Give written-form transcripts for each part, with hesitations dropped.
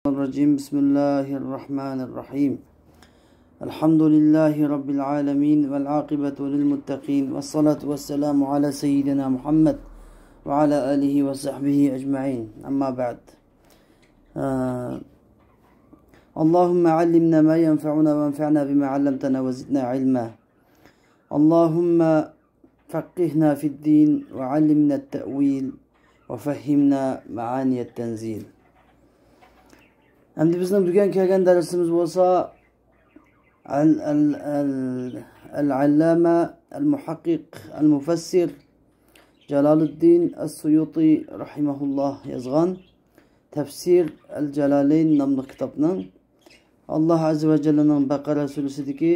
الرجيم بسم الله الرحمن الرحيم الحمد لله رب العالمين والعاقبة للمتقين والصلاة والسلام على سيدنا محمد وعلى آله وصحبه أجمعين أما بعد اللهم علمنا ما ينفعنا وانفعنا بما علمتنا وزدنا علما اللهم فقهنا في الدين وعلمنا التأويل وفهمنا معاني التنزيل. Endi bizning bugun kelgan darsimiz bo'lsa al-allama al-muhaqqiq al-mufassir Jaloliddin as-Suyuti rahimahulloh yozgan Tafsir al-Jalalayn nomli kitobning Alloh azza va jallaning Baqara surasidagi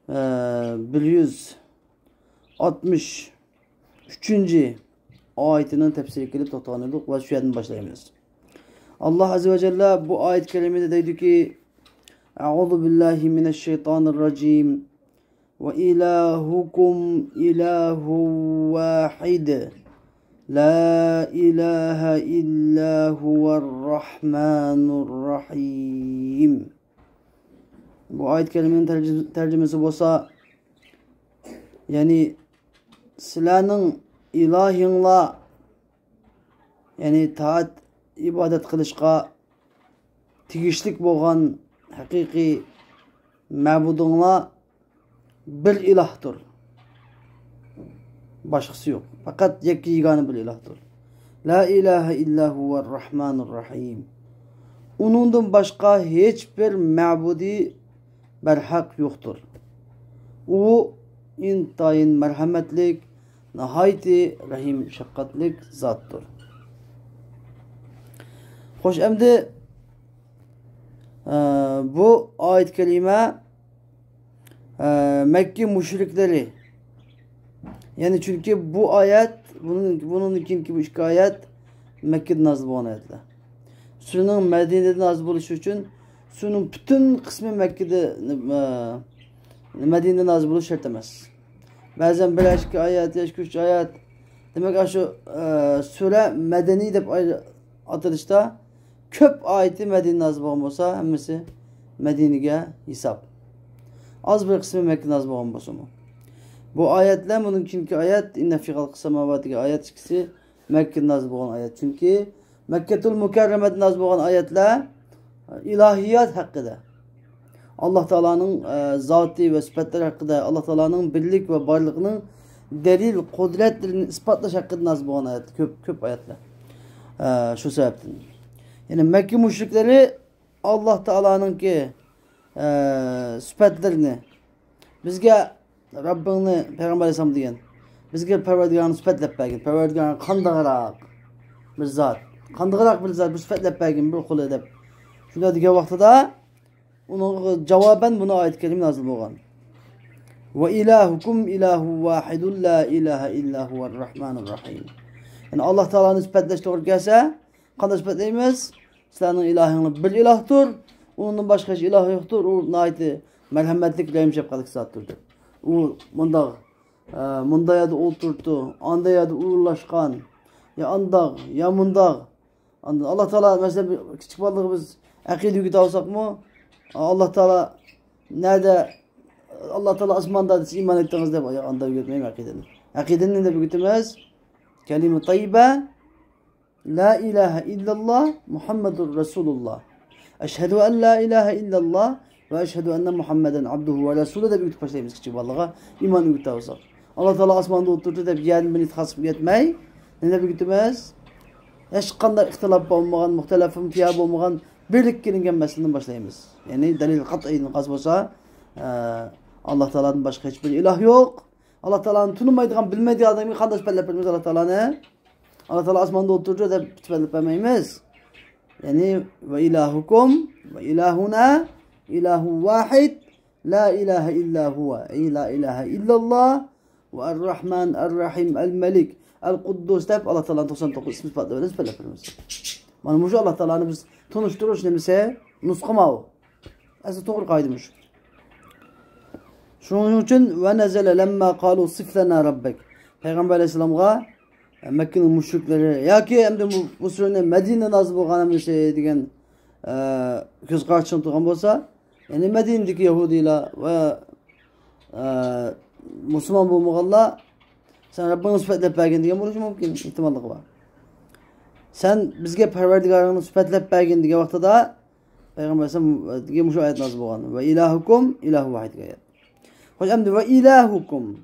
163 oyatining tafsiri qilib to'xtaldik va shu yerdan boshlaymiz. Allah azze ve celle bu ayet kerimede dedi ki Euzu billahi mineşşeytanirracim ve ilahukum ilahu vahid la ilahe illa huvarrahmanurrahim. Bu ayet kerimenin tercümesi olsa yani sizlarning ilahinglar yani taat ibadet qilishga tegishlik bo'lgan haqiqiy ma'budinglar bir ilahdir. Boshqasi yo'q. Faqat yakka yagona bir ilahdir. La ilaha illa huvar rahmanur rahim. Uningdan boshqa hech bir ma'budi barhaq yo'qdir. U intayin marhamatlik, nihoyatda rahim shafqatlik zotdir. Hoş endi bu ayet kelime Mekke müşrikleri yani çünkü bu ayet bunun ikinci bu iki ayet Mekke'de nazil olan ayetler. Sunun Medine'de nazil oluşu için sunun bütün kısmı Mekke'de Medine'de nazil oluşu şart emez. Bazen bir eski ayet, eski üç ayet demek şu sure medeni de atılışta köp ayeti Medine nazil bo'lgan bo'lsa, hammasi Medine'ga hesap. Az bir kısmı Mekke nazil bo'lgan bo'lsa mı? Bu ayetler bunun ikinci ayet inne fi halqis semavatiga ayet ikisi Mekke nazil bo'lgan ayet. Çünkü Mekketul Mukarreme'de nazil bo'lgan ayetler ilahiyat hakkında. Allah Teala'nın zati ve sıfatları hakkında, Allah Teala'nın birlik ve varlığının delil, kudretlerini ispatlaş hakkında nazil bo'lgan ayet. Köp ayetler. Şu sebepten. Yani Mekke müşrikleri Allah Teala'nın ki sıfatlarını bizge Rabbini Peygamber Aleyhisselam diyen bizge Perverdigar'ın sıfatlep bergin. Perverdigar'ın kandağırak bir zat. Kandağırak bir zat bir sıfatlep bergin bir kul edip. Şunda dike vakti da onun cevaben buna ayet kelime nazil bo'lgan. Ve ilahukum ilahu vahidun la ilahe illa huvarrahmanur rahim. Yani Allah Teala'nın sıfatlaş doğru gelse qanday sifatlaymiz? Sizlarning ilahinglar bir ilahdir. Undan boshqa hech iloh yo'qdir. U nihoyatda marhamatlik, rahim shafqatli zotdir. U munda yerda o'tirdi, anda yerda uğurlashgan, ya andaq, ya mundaq. Allah Taala mesela kichik bolalarga biz aqida o'rgata olsakmi? Allah Taala nerede? Allah Taala osmonda deb iymon etdingiz deb anda o'rgatmayman aqidani. Aqidani deb o'rgatamiz. Kalima tayyiba La ilahe illallah Muhammedur Resulullah. Eşhedü en la ilahe illallah ve eşhedü enne Muhammeden abduhu ve resulü de büyük başlayımız küçük vallaha iman ümit olsak. Allah Teala asmanda oturdu da bir yerin beni tasvip etmey. Ne de büyütmez? Hiç kanda ihtilaf olmayan, muhtelafın fiyab olmayan birlik gelingen meseleden başlayımız. Yani delil kat'inin kazbosa Allah Teala'nın başka hiçbir ilah yok. Allah Teala'nın tanımaydığı, bilmediği adamı kanda süperle yapıyoruz Allah Teala'nı. Allah Teala asmanda oturacak da tüfelip emeğimiz. Yani ve ilahukum ve ilahuna ilahu vahid la ilahe illa huve la ilahe illallah ve er-Rahman er-Rahim el-Melik el-Kuddus deyip Allah Teala'nın 99 ismi sıfatlarını tüfelip emeğimiz. Bana muşu Allah Teala'nı biz tanıştırırız neyse nuskama o. Aslında doğru kaydıymış. Şunun için ve nezele lemma kalu siflena rabbek. Peygamber Aleyhisselam'a Mekke'nin müşrikleri ya ki hem de bu sürede Medine nazı bo'lgan şey degan göz karşısında durgan bolsa, yani Medine'deki Yahudiler ve Müslüman bolmaganlar sen Rabbini süpetlep bergen degan bo'lishi mumkin, ihtimolliği var. Sen bizge Parvardigarını süpetlep bergen degan vaqtida Peygamber degan şu ayet nazil bo'lgan. Ve ilahukum ilahu vahid degan. Hoş endi ve ilahukum.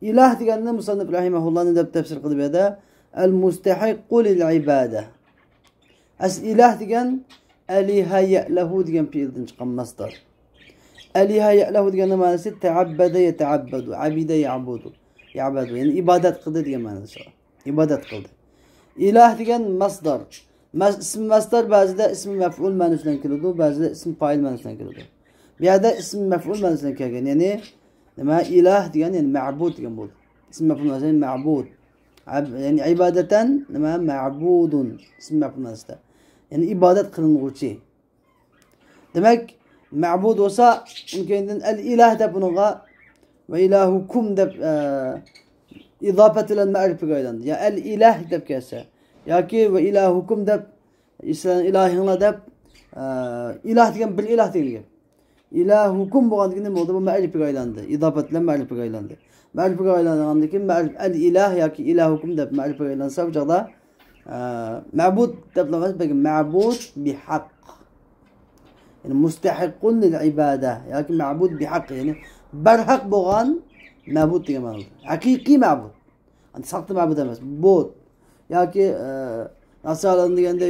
İlah deganni musannif rahimahulloh deb tafsir qilib berdi. El mustahiqqu lil ibada. As ilah degan aliha ya'lahu degan fiildan chiqqan masdar. Aliha ya'lahu degan ma'nosi ta'abbada yata'abbadu, abida ya'budu. Ya'budu yani ibadet qildi degan ma'nosi. İbadet qildi. İlah degan masdar. İsm masdar ba'zida ism maf'ul ma'nosidan keladi, ba'zida ism fa'il ma'nosidan keladi. Bu yerda ism maf'ul ma'nosidan kelgan. Ya'ni nima ilah degan yani ma'bud degan bo'ldi. Ism maf'ul ma'nosi ma'bud. Yani ibadeten nima ma'budun ism maf'ul ma'nosida. Yani ibadet qilinuvchi. Demek ma'bud olsa undan el ilah deb bunga ve ilahukum deb izafet eden ma'rifiga aylandi. Ya el ilah deb kelsa yoki ve ilahukum deb ilahinglar deb ilah degan bir ilah degan. İlahukum bo'lganligini nima bo'ldi? Bu ma'rifiga aylandi. İzafet bilan ma'rifiga aylandi. Ma'rifiga aylangandan keyin el ilah yoki ilahukum deb ma'rifiga aylansa bu chaqda ma'bud deb emas, balki ma'bud bihaq. Yani mustahiqqun lil ibada yoki ma'bud bihaq, yani barhaq bo'lgan ma'bud degan ma'no. Haqiqiy ma'bud. Yani saqti ma'bud emas. Bu yoki nasaran deganda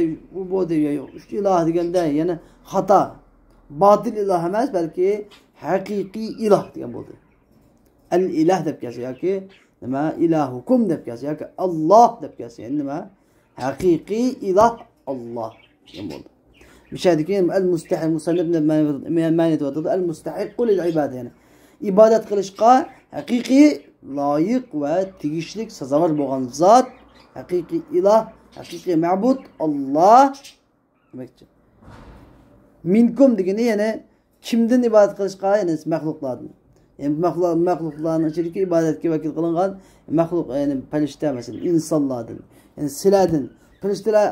bu degan, uch iloh deganda yana xato. Batil iloh emas, balki haqiqiy iloh degan bo'ldi. El ilah deb kelsa yoki nima ilahukum deb kelsa yoki Alloh deb kelsa, yani nima haqiqiy iloh Alloh degan bo'ldi. Mishadiki el mustahiq musannif ma'ni etadi. El mustahiqqu lil ibada, yani ibodat qilishga haqiqiy loyiq va tegishli sazovor bo'lgan zot, haqiqiy iloh, haqiqiy ma'bud Alloh demakchi. Minkum degani yani kimdan ibodat qilishga, yani mahluqlardan. Yani mahluqlarning ichidagi ibodatga vakil qilingan mahluq, yani farishta masalan, insonlardan, yani sizlardan. Farishtalar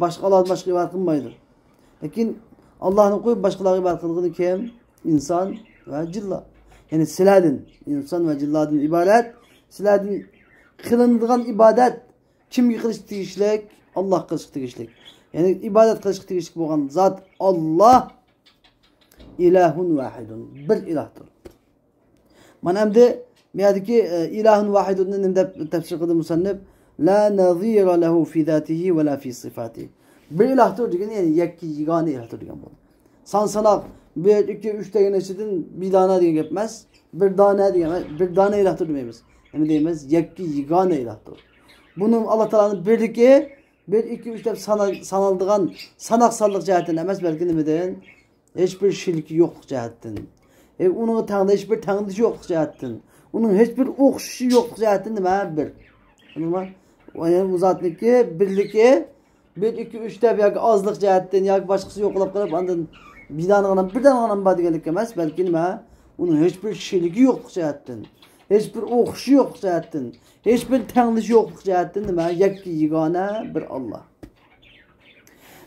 boshqalar boshqa ibodat qilmaydi. Lekin Allohning qo'yib boshqalarga ibodat qilgani kim? Inson va jinlar. Yani sizlardan, inson va jinlardan iborat, sizlardan qilinadigan ibodat kimga qilish tegishli? Alloh qilish tegishli. Yani ibadet qilishga tegishli bo'lgan zot Alloh ilahun vahidun, bir ilahdir. Mana endi bu yerdagi ilahun vahidun deb tafsir qildi musannif, la nazira lahu fi zatihi va la fi sifatihi. Bir ilahdir degan, yani yakki yagona ilahdir degan bo'ldi. Son-sanoq 1 2 3 degan ichidan bir dona degan gap emas, bir dona degan, bir dona ilahdir demaymiz. Nima deymiz? Yakki yagona ilahdir. Bunun Allah Taola'nın birligi 1 2 3 deb sanaldigan sanoqsallik jihatdan emas, balki nimadan? Hech bir shirki yo'qlik jihatdan. Uning tangda hech bir tangdishi yo'qlik jihatdan. Uning hech bir o'xshishi yo'qlik jihatdan nima bir. Nima? Yani bu zotniki birligi 1 2 3 deb yoki ozlik jihatdan yoki boshqasi yo'qlab qolib, ondan birdan bor deganlik emas, balki nima? Uning hech bir shirki yo'qlik jihatdan. Hech bir o'xshishi yo'qlik jihatdan. Hech bir tangdishi yo'qlik jihatdan nima? Yakki yagona bir Alloh.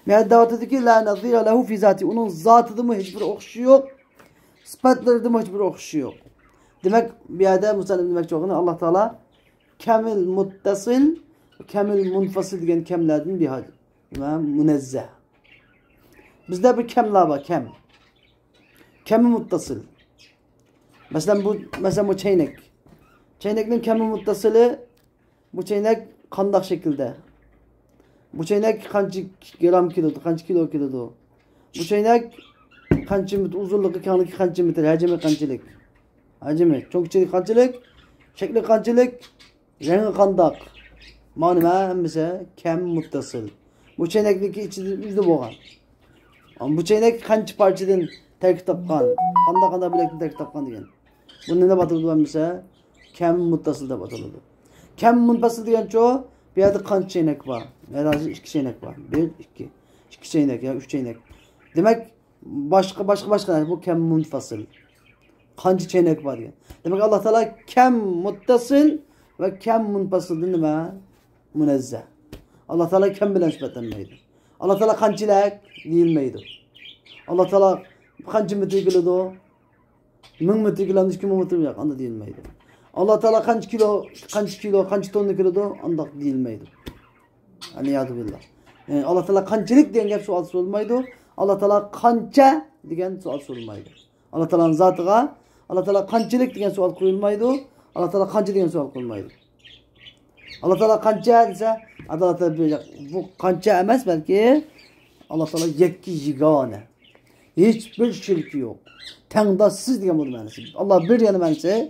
Me'addatidagi la nazira lahu fi zati, uning zotida hiç bir o'xshishi yo'q, sifatlarida hiç bir o'xshishi yo'q. Demak, bu yerda musannif demoqchi bo'lgani Alloh taolo kamil muttasil, kamil munfasil degan kamlardan bir hal. Munazzah. Bizda bir kamlar bor, kam. Kami muttasil. Mesela bu çeynek. Çeynekning kami muttasili, bu çeynek qandoq shaklda? Bu çeynek qancha gram keladi, qancha kilo keladi? Bu çeynek qancha uzunligi, kengligi qancha metr, hajmi qanchalik? Hajmi, cho'nqichilik qanchalik? Shakli qanchalik? Rangi qandoq? Mana hammasi kam muttasil. Bu çeynekniki ichida yuzda bo'lgan. Bu çeynek qancha parchadan tarkib topgan? Qanday bilakdan tarkib topgan degan. Buni nima ataladi bo'lmasa, kam muttasil deb ataladi. Kam munfasil degancha bu yerda qancha çeynek bor? Hozir 2 çeynek bor. 1 2. 2 çeynek ya 3 çeynek. Demak, boshqa bu kam munfasil. Qancha çeynek bor degan. Demak, Alloh taolo kam muttasil va kam munfasildan nima? Munazzah. Alloh taolo kam bilan sifatlanmaydi. Allah Teala kançılak deyilmeydi. Allah Teala kançı metre kıldı. 1000 metre kıldı, 2000 metre yok, anda deyilmeydi. Allah Teala kaç kilo, kaç tonlu kıldı, anda deyilmeydi. Aliyadu billah. Yani Allah Teala kançılık diyen gap sual sorulmaydı. Allah Teala kança diyen sual sorulmaydı. Allah Teala'nın zatıga Allah Teala kançılık diyen sual koyulmaydı. Allah Teala kança diyen sual koyulmaydı. Allah Teala kança dese Allah Teala bu kança emas belki Allah Teala yekki yigane. Hiçbir şirki yok. Tengdassız diyen bu manası. Allah bir yanı manası.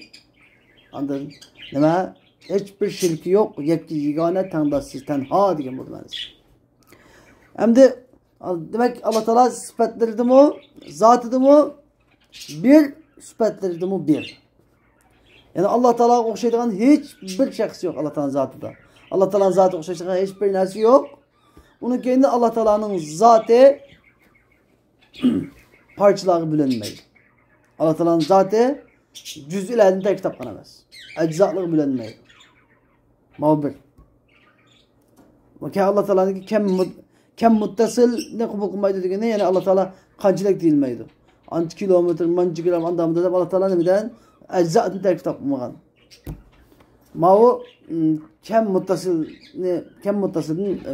Anladın? Nima? Hiçbir şirki yok. Yekki yigane tengdassız tenha diyen bu manası. Hem de demek Allah Teala sıfatlarıdır mı? Zatıdır mı? Bir sıfatlarıdır mı? Bir. Yani Allah Teala okşaydıgan hiçbir şahs yok Allah Teala'nın zatıda. Allah Teala'nın zatı okşaydıgan hiçbir narsa yok. Onun kendi Allah Teala'nın zatı parçaları bölünmeydi. Allah Teala'nın zatı cüz'ilerden tek kitap kanamaz. Eczatlığı bölünmeydi. Mağbir. Ve Allah Teala'nın kem muttasıl ne kubul kılmaydı dediğinde yani Allah Teala kancılık değilmeydi. Anti kilometre, manci gram anlamında da Allah Teala neden eczatını tek kitap kılmagan. Mao kem muttasılın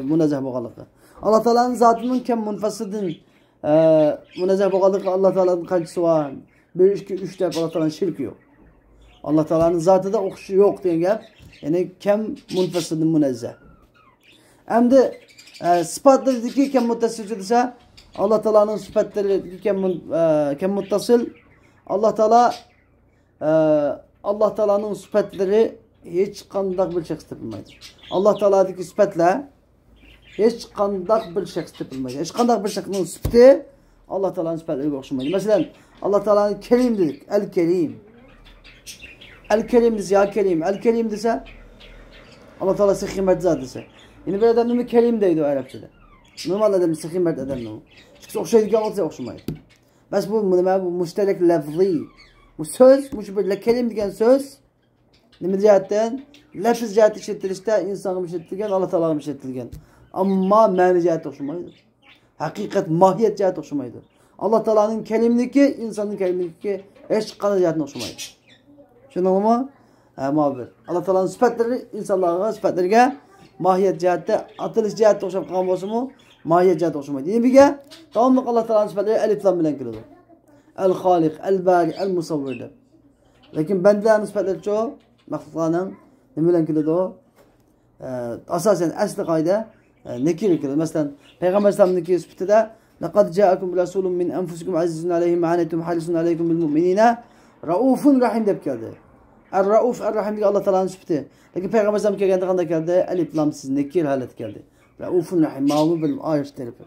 münezzeh boğalıqı. Allah Teala'nın zatının kem munfasılın münezzeh boğalıqı Allah Teala'nın kancısı var. 1, 2, 3 deyip Allah Teala'nın şirki yok. Allah Teala'nın zatı da okşu yok diyen gap. Yani kem munfasılın münezzeh. Hem de sıfatları ki kem muttasıl ise Allah Teala'nın sıfatları kem muttasıl Allah Teala'nın sıfatları hiç kandak bir şahs tepilmeydi. Allah Teala'daki sıfatlar hiç kandak bir şahs tepilmeydi. Hiç kandak bir şahsın sıfatı Allah Teala'nın sıfatları okşamaydı. Mesela Allah Teala'nın Kerim dedik. El-Kerim. El-Kerim dese ya Kerim. El-Kerim dese Allah Teala sıhhi medzat dese. Yani bir adam nemi Kerim deydi o Arapçada. Normal adam sıhhi medzat adam nemi. Çünkü okşaydıkken olsa okşamaydı. Bes bu müşterek lafzi. Bu söz, bir kelim diyen söz ne cihetten lafız ciheti işittirişte insanı işittirgen Allah Teala'nı işittirgen. Ama mani ciheti okşamaydı. Hakikat, mahiyet ciheti okşamaydı. Allah Teala'nın kelimliki, insanın kelimliki hiç kanı cihetine okşamaydı. Şunu ama muhabir. Allah Teala'nın sıfatları insanların sıfatlarına mahiyet cihette, atılış cihette okşamaydı. Kan olsun mu? Mahiyet cihette okşamaydı. Yine bir ge, tamamlık Allah Teala'nın sıfatları elif lam bilen kırılır. El-Halik, El-Bari, El-Musavvir'dir. Lakin bendilerin sıfatları çoğu mahluklarının ne bilen kırılır o? Asasen asli kayda nekir kırılır. Mesela Peygamber Aleyhisselam'ın nekir sıfatı da لَقَدْ جَاءَكُمْ رَسُولٌ مِنْ أَنْفُسِكُمْ عَزِيزٌ عَلَيْهِ مَا عَنِتُمْ حَرِيصٌ عَلَيْكُمْ بِالْمُؤْمِنِينَ Raufun Rahim deyip geldi. Er-Rauf, Er-Rahim diye Allah Teala'nın sıfatı. Lakin Peygamber Aleyhisselam geldiğinde geldi, elif lamsız nekir halet geldi. Raufun Rahim, mağmur benim ayet tarifi.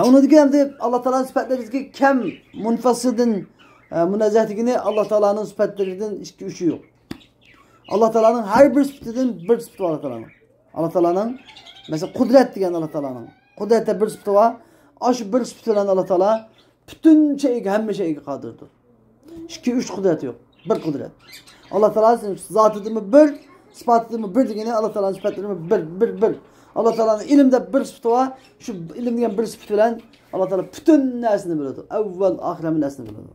Onu diyeyim Allah Teala'nın sıfatları ki kem munfasıdın münezzehtigini Allah Teala'nın sıfatlarının iki üçü yok. Allah Teala'nın her bir sıfatının bir sıfatı var Allah Teala'nın. Allah Teala'nın mesela kudret diyen Allah Teala'nın. Kudrette bir sıfatı var. Aşı bir sıfatı olan Allah Teala bütün şeyi hem şeyi kadırdır. 2-3 kudret yok. Bir kudret. Allah Teala'nın zatıdır bir, sıfatıdır bir diyene Allah Teala'nın sıfatları bir. Allah Teala'nın ilimde bir sıfatı var. Şu ilim diyen bir sıfatı bilen Allah Teala bütün nesini biliyordu. Evvel ahiremin nesini biliyordu.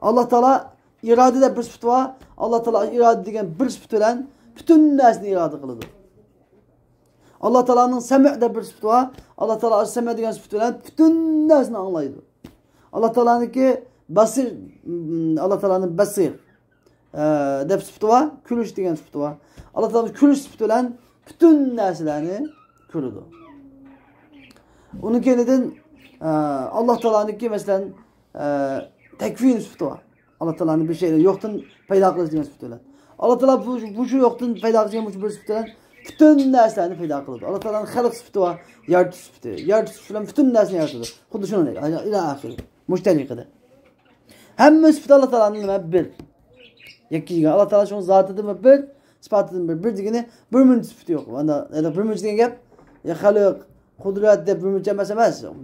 Allah Teala iradede bir sıfatı var. Allah Teala irade diyen bir sıfatı bilen bütün nesini irade kılıyordu. Allah Teala'nın sem'de bir sıfatı var. Allah Teala sem'e diyen sıfatı bilen bütün nesini anlaydı. Allah Teala'nınki basir, Allah Teala'nın basir de bir sıfatı var. Külüş diyen sıfatı var. Allah Teala'nın külüş sıfatı bilen bütün neslerini kurudu. Onun kendiden Allah Teala'nınki mesela tekvin sıfatı var. Allah Teala'nın bir şeyleri yoktan peyda kılıcı diyen sıfatı bilen. Allah Teala bu şu yoktan peyda kılıcı bir sıfatı bilen bütün neslerini peyda kıldı. Allah Teala'nın halık sıfatı var. Yaratı sıfatı. Yaratı sıfatı bütün neslerini yaratıdı. Kudu şunu ne? İlâ ahiri. Müşterikede. Hem sıfatı Allah Teala'nın bir. Yekki Allah Teala şunun zatıdır bir. Sıfatıdır bir digini bir münc sıfatı yok. Ya bir münc diyen gap ya halık, kudret de bir münc emez.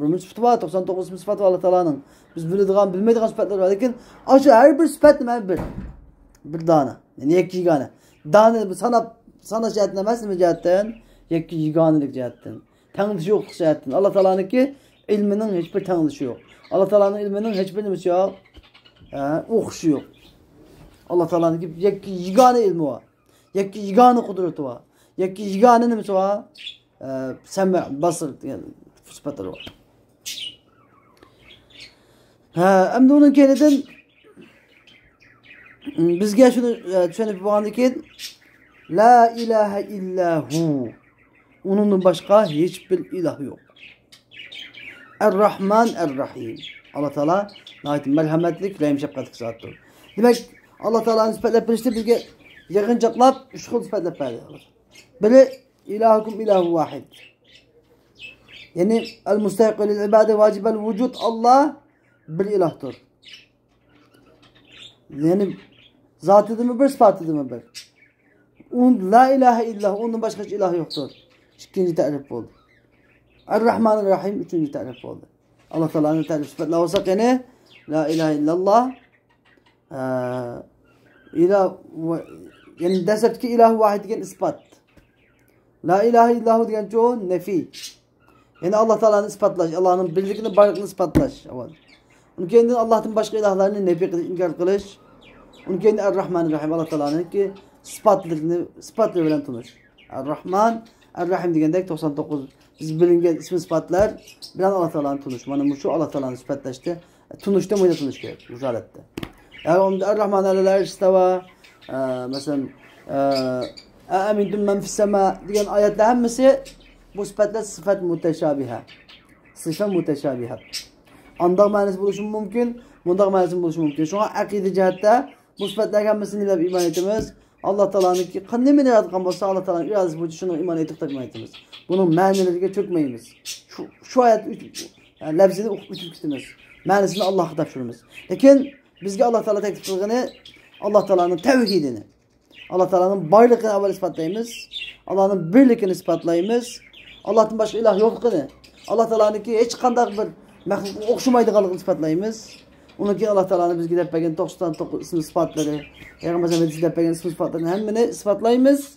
Bir münc sıfatı var. 99 sıfatı var Allah Teala'nın. Biz bilmediğin sıfatlar var. Lakin aşı her bir sıfat bir. Bir dana. Yani yekki gane. Dana sana cihetten emez mi cihetten? Yekki ganelik cihetten. Tanıdışı yok şahiyetin. Allah Teala'nınki ilminin hiçbir tanıdışı yok. Allah Teala'nın ilminin hiçbir nimesi yok. Okuşu yok. Allah Teala'nınki yekki yigane ilmi var. Yekki yigane kudreti var. Yekki yigane nimesi var. Semme, basır yani sıfatları var. Hem de onun kendiden bizge şunu düşünüp bağlandıkken La ilahe illahu. Onun başka hiçbir ilah yok. Er-Rahman Er-Rahim. Allah Teala nihayet merhametlik, rahim şefkatlik zattır. Demek Allah Teala'nın sıfatla birleşti bizge yakıncaklap üç kul sıfatla paylaşılır. Biri ilahukum ilahu vahid. Yani el-mustahiq lil ibade vacibel vücud Allah bir ilahtır. Yani zatıdır mı bir, sıfatıdır mı bir? La ilahe illallah, onun başka hiç ilah yoktur. İkinci tarif oldu. Er-Rahman Er-Rahim üçüncü tarif oldu. Allah Teala'nın tarifi sıfatla olsak yani La ilahe illallah ilah yani desek ki ilah vahid diyen ispat. La ilahe illallah diyen çoğu nefi. Yani Allah Teala'nın ispatlaş, Allah'ın birliğini, varlığını ispatlaş. Onun kendini Allah'ın başka ilahlarını nefi kılış, inkar kılış. Onun kendini Er-Rahman Er-Rahim Allah Teala'nın ki sıfatlı bilen tanış. Er-Rahman Er-Rahim diyendek 99 biz bilingen ismi sıfatlar bilen Allah Teala'nın tanış. Manı şu Allah Teala'nın sıfatlaştı. Tunuşta mıydı tunuş gerek? Rüzalette. Yani onda Er-Rahman alel istava mesela Emintum men fissema diyen ayetler hemmesi bu sıfatlar sıfat muteşabiha. Sıfat muteşabiha. Andak manası buluşum mümkün, mundak manası buluşum mümkün. Şu an akide cihatta bu sıfatlar hemmesini ile iman etmemiz. Allah Teala'nın ki ne mi yaratkan olsa Allah Teala'nın iradesi bu şunu iman ettik iman etmemiz. Bunun manalarına çökmeyimiz. Şu ayet yani lafzini okuyup bitirmiştiniz. Manasını Allah'a tapşırmamız. Lakin bizge Allah Teala teklif kılgını Allah Teala'nın tevhidini, Allah Teala'nın varlığını evvel ispatlayımız, Allah'ın birliğini ispatlayımız, Allah'ın başka ilah yokluğunu, Allah Teala'nın ki hiç kandak bir məxluq oxşumaydıqalığını ispatlayımız. Onun ki Allah Teala'nın biz gidip bəgən 99 ismi sıfatları, Peygamber Efendimiz gidip bəgən ismi sıfatlarını hemmini ispatlayımız.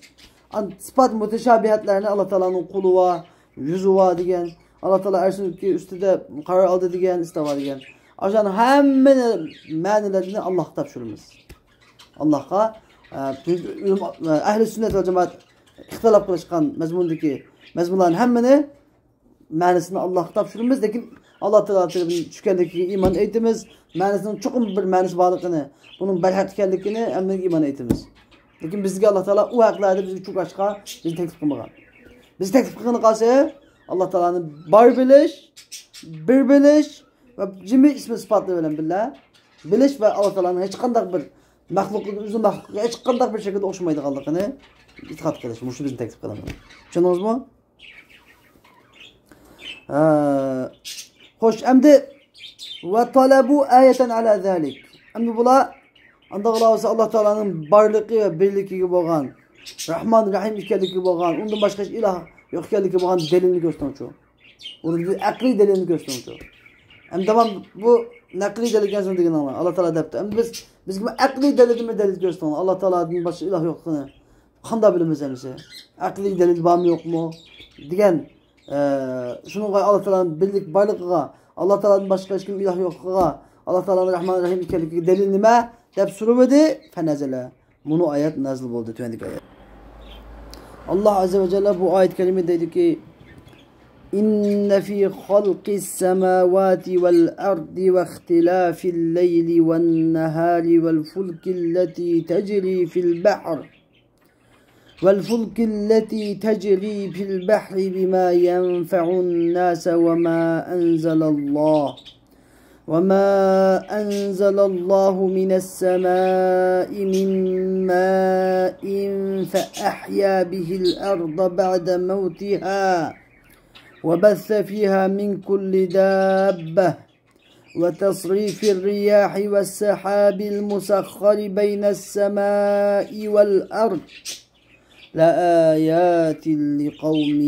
Sıfat müteşabihatlarını Allah Teala'nın kulu var, yüzü var diyen, Allah Teala ersin ki üstüde karar aldı diyen, istava diyen. Ajan hemmini manilerini Allah'a tapşırımız. Allah'a ehl-i sünnet ve cemaat ihtilaf kılışkan mezmundaki mezmunların hemmini manisini Allah'a tapşırımız. Lakin Allah Teala'nın şükürlükü iman etimiz. Manisinin çok bir manisi varlığını, bunun belhat ikenlikini emniyet iman etimiz. Lakin bizge Allah Teala o haklarda bizi çok açığa bizi teklif kılmagan. Bizi teklif kılgını kalsa Allah Teala'nın bar biliş, bir biliş ve cimi ismi sıfatlı bilen billah. Biliş ve Allah Teala'nın hiç kandak bir məxluqun üzü məxluqa hiç kandak bir şekilde oxşumaydı kaldığını itiqat kılış. Bu şu bizim teklif kılamıyor. Çanınız mu? Hoş, emdi ve talebu ayeten ala zalik. Emdi bula Allah Teala'nın barlığı ve birliği gibi olan, Rahman Rahim ikenligi gibi olan, ondan başka ilah yok ikenligi gibi olan delilini göstermiş o. Onun akli delilini göstermiş o. Hem devam bu nakli delil gelsin diyen Allah Teala depti. Hem biz gibi akli delil göstermiş. Allah Teala'nın başka ilah yok. Kanda bilimiz hemisi. Akli delil var mı yok mu? Diyen şunu Allah Teala'nın birlik barlığı, Allah Teala'nın başka hiç kim ilah yok. Allah Teala'nın Rahman Rahim ikenligi delil nime? Dep suruvedi fenezele. Bunu ayet nazil oldu. Tüvendik ayet. Allah Azze ve Celle bu ayet kelime dedi ki İnne fi halqis semavati vel ardi ve ihtilafil leyli ven nehari vel fulkilleti tecri fil bahr والفلك التي تجري في البحر بما ينفع الناس وما أنزل الله من السماء من ماء فأحيا به الأرض بعد موتها وبث فيها من كل دابة وتصريف الرياح والسحاب المسخر بين السماء والأرض لآيات لقوم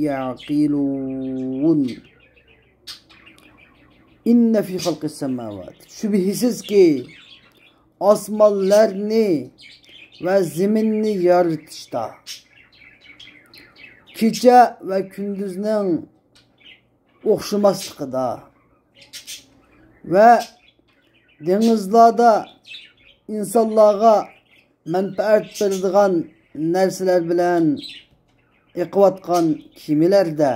يعقلون İnne fi halqis semavat. Şüphesiz ki asmanlarını ve zeminini yaratışta kecha va kunduzning o'xshamasligida va dengizlarda insonlarga manfaat beradigan narsalar bilan iqvatgan kemilarda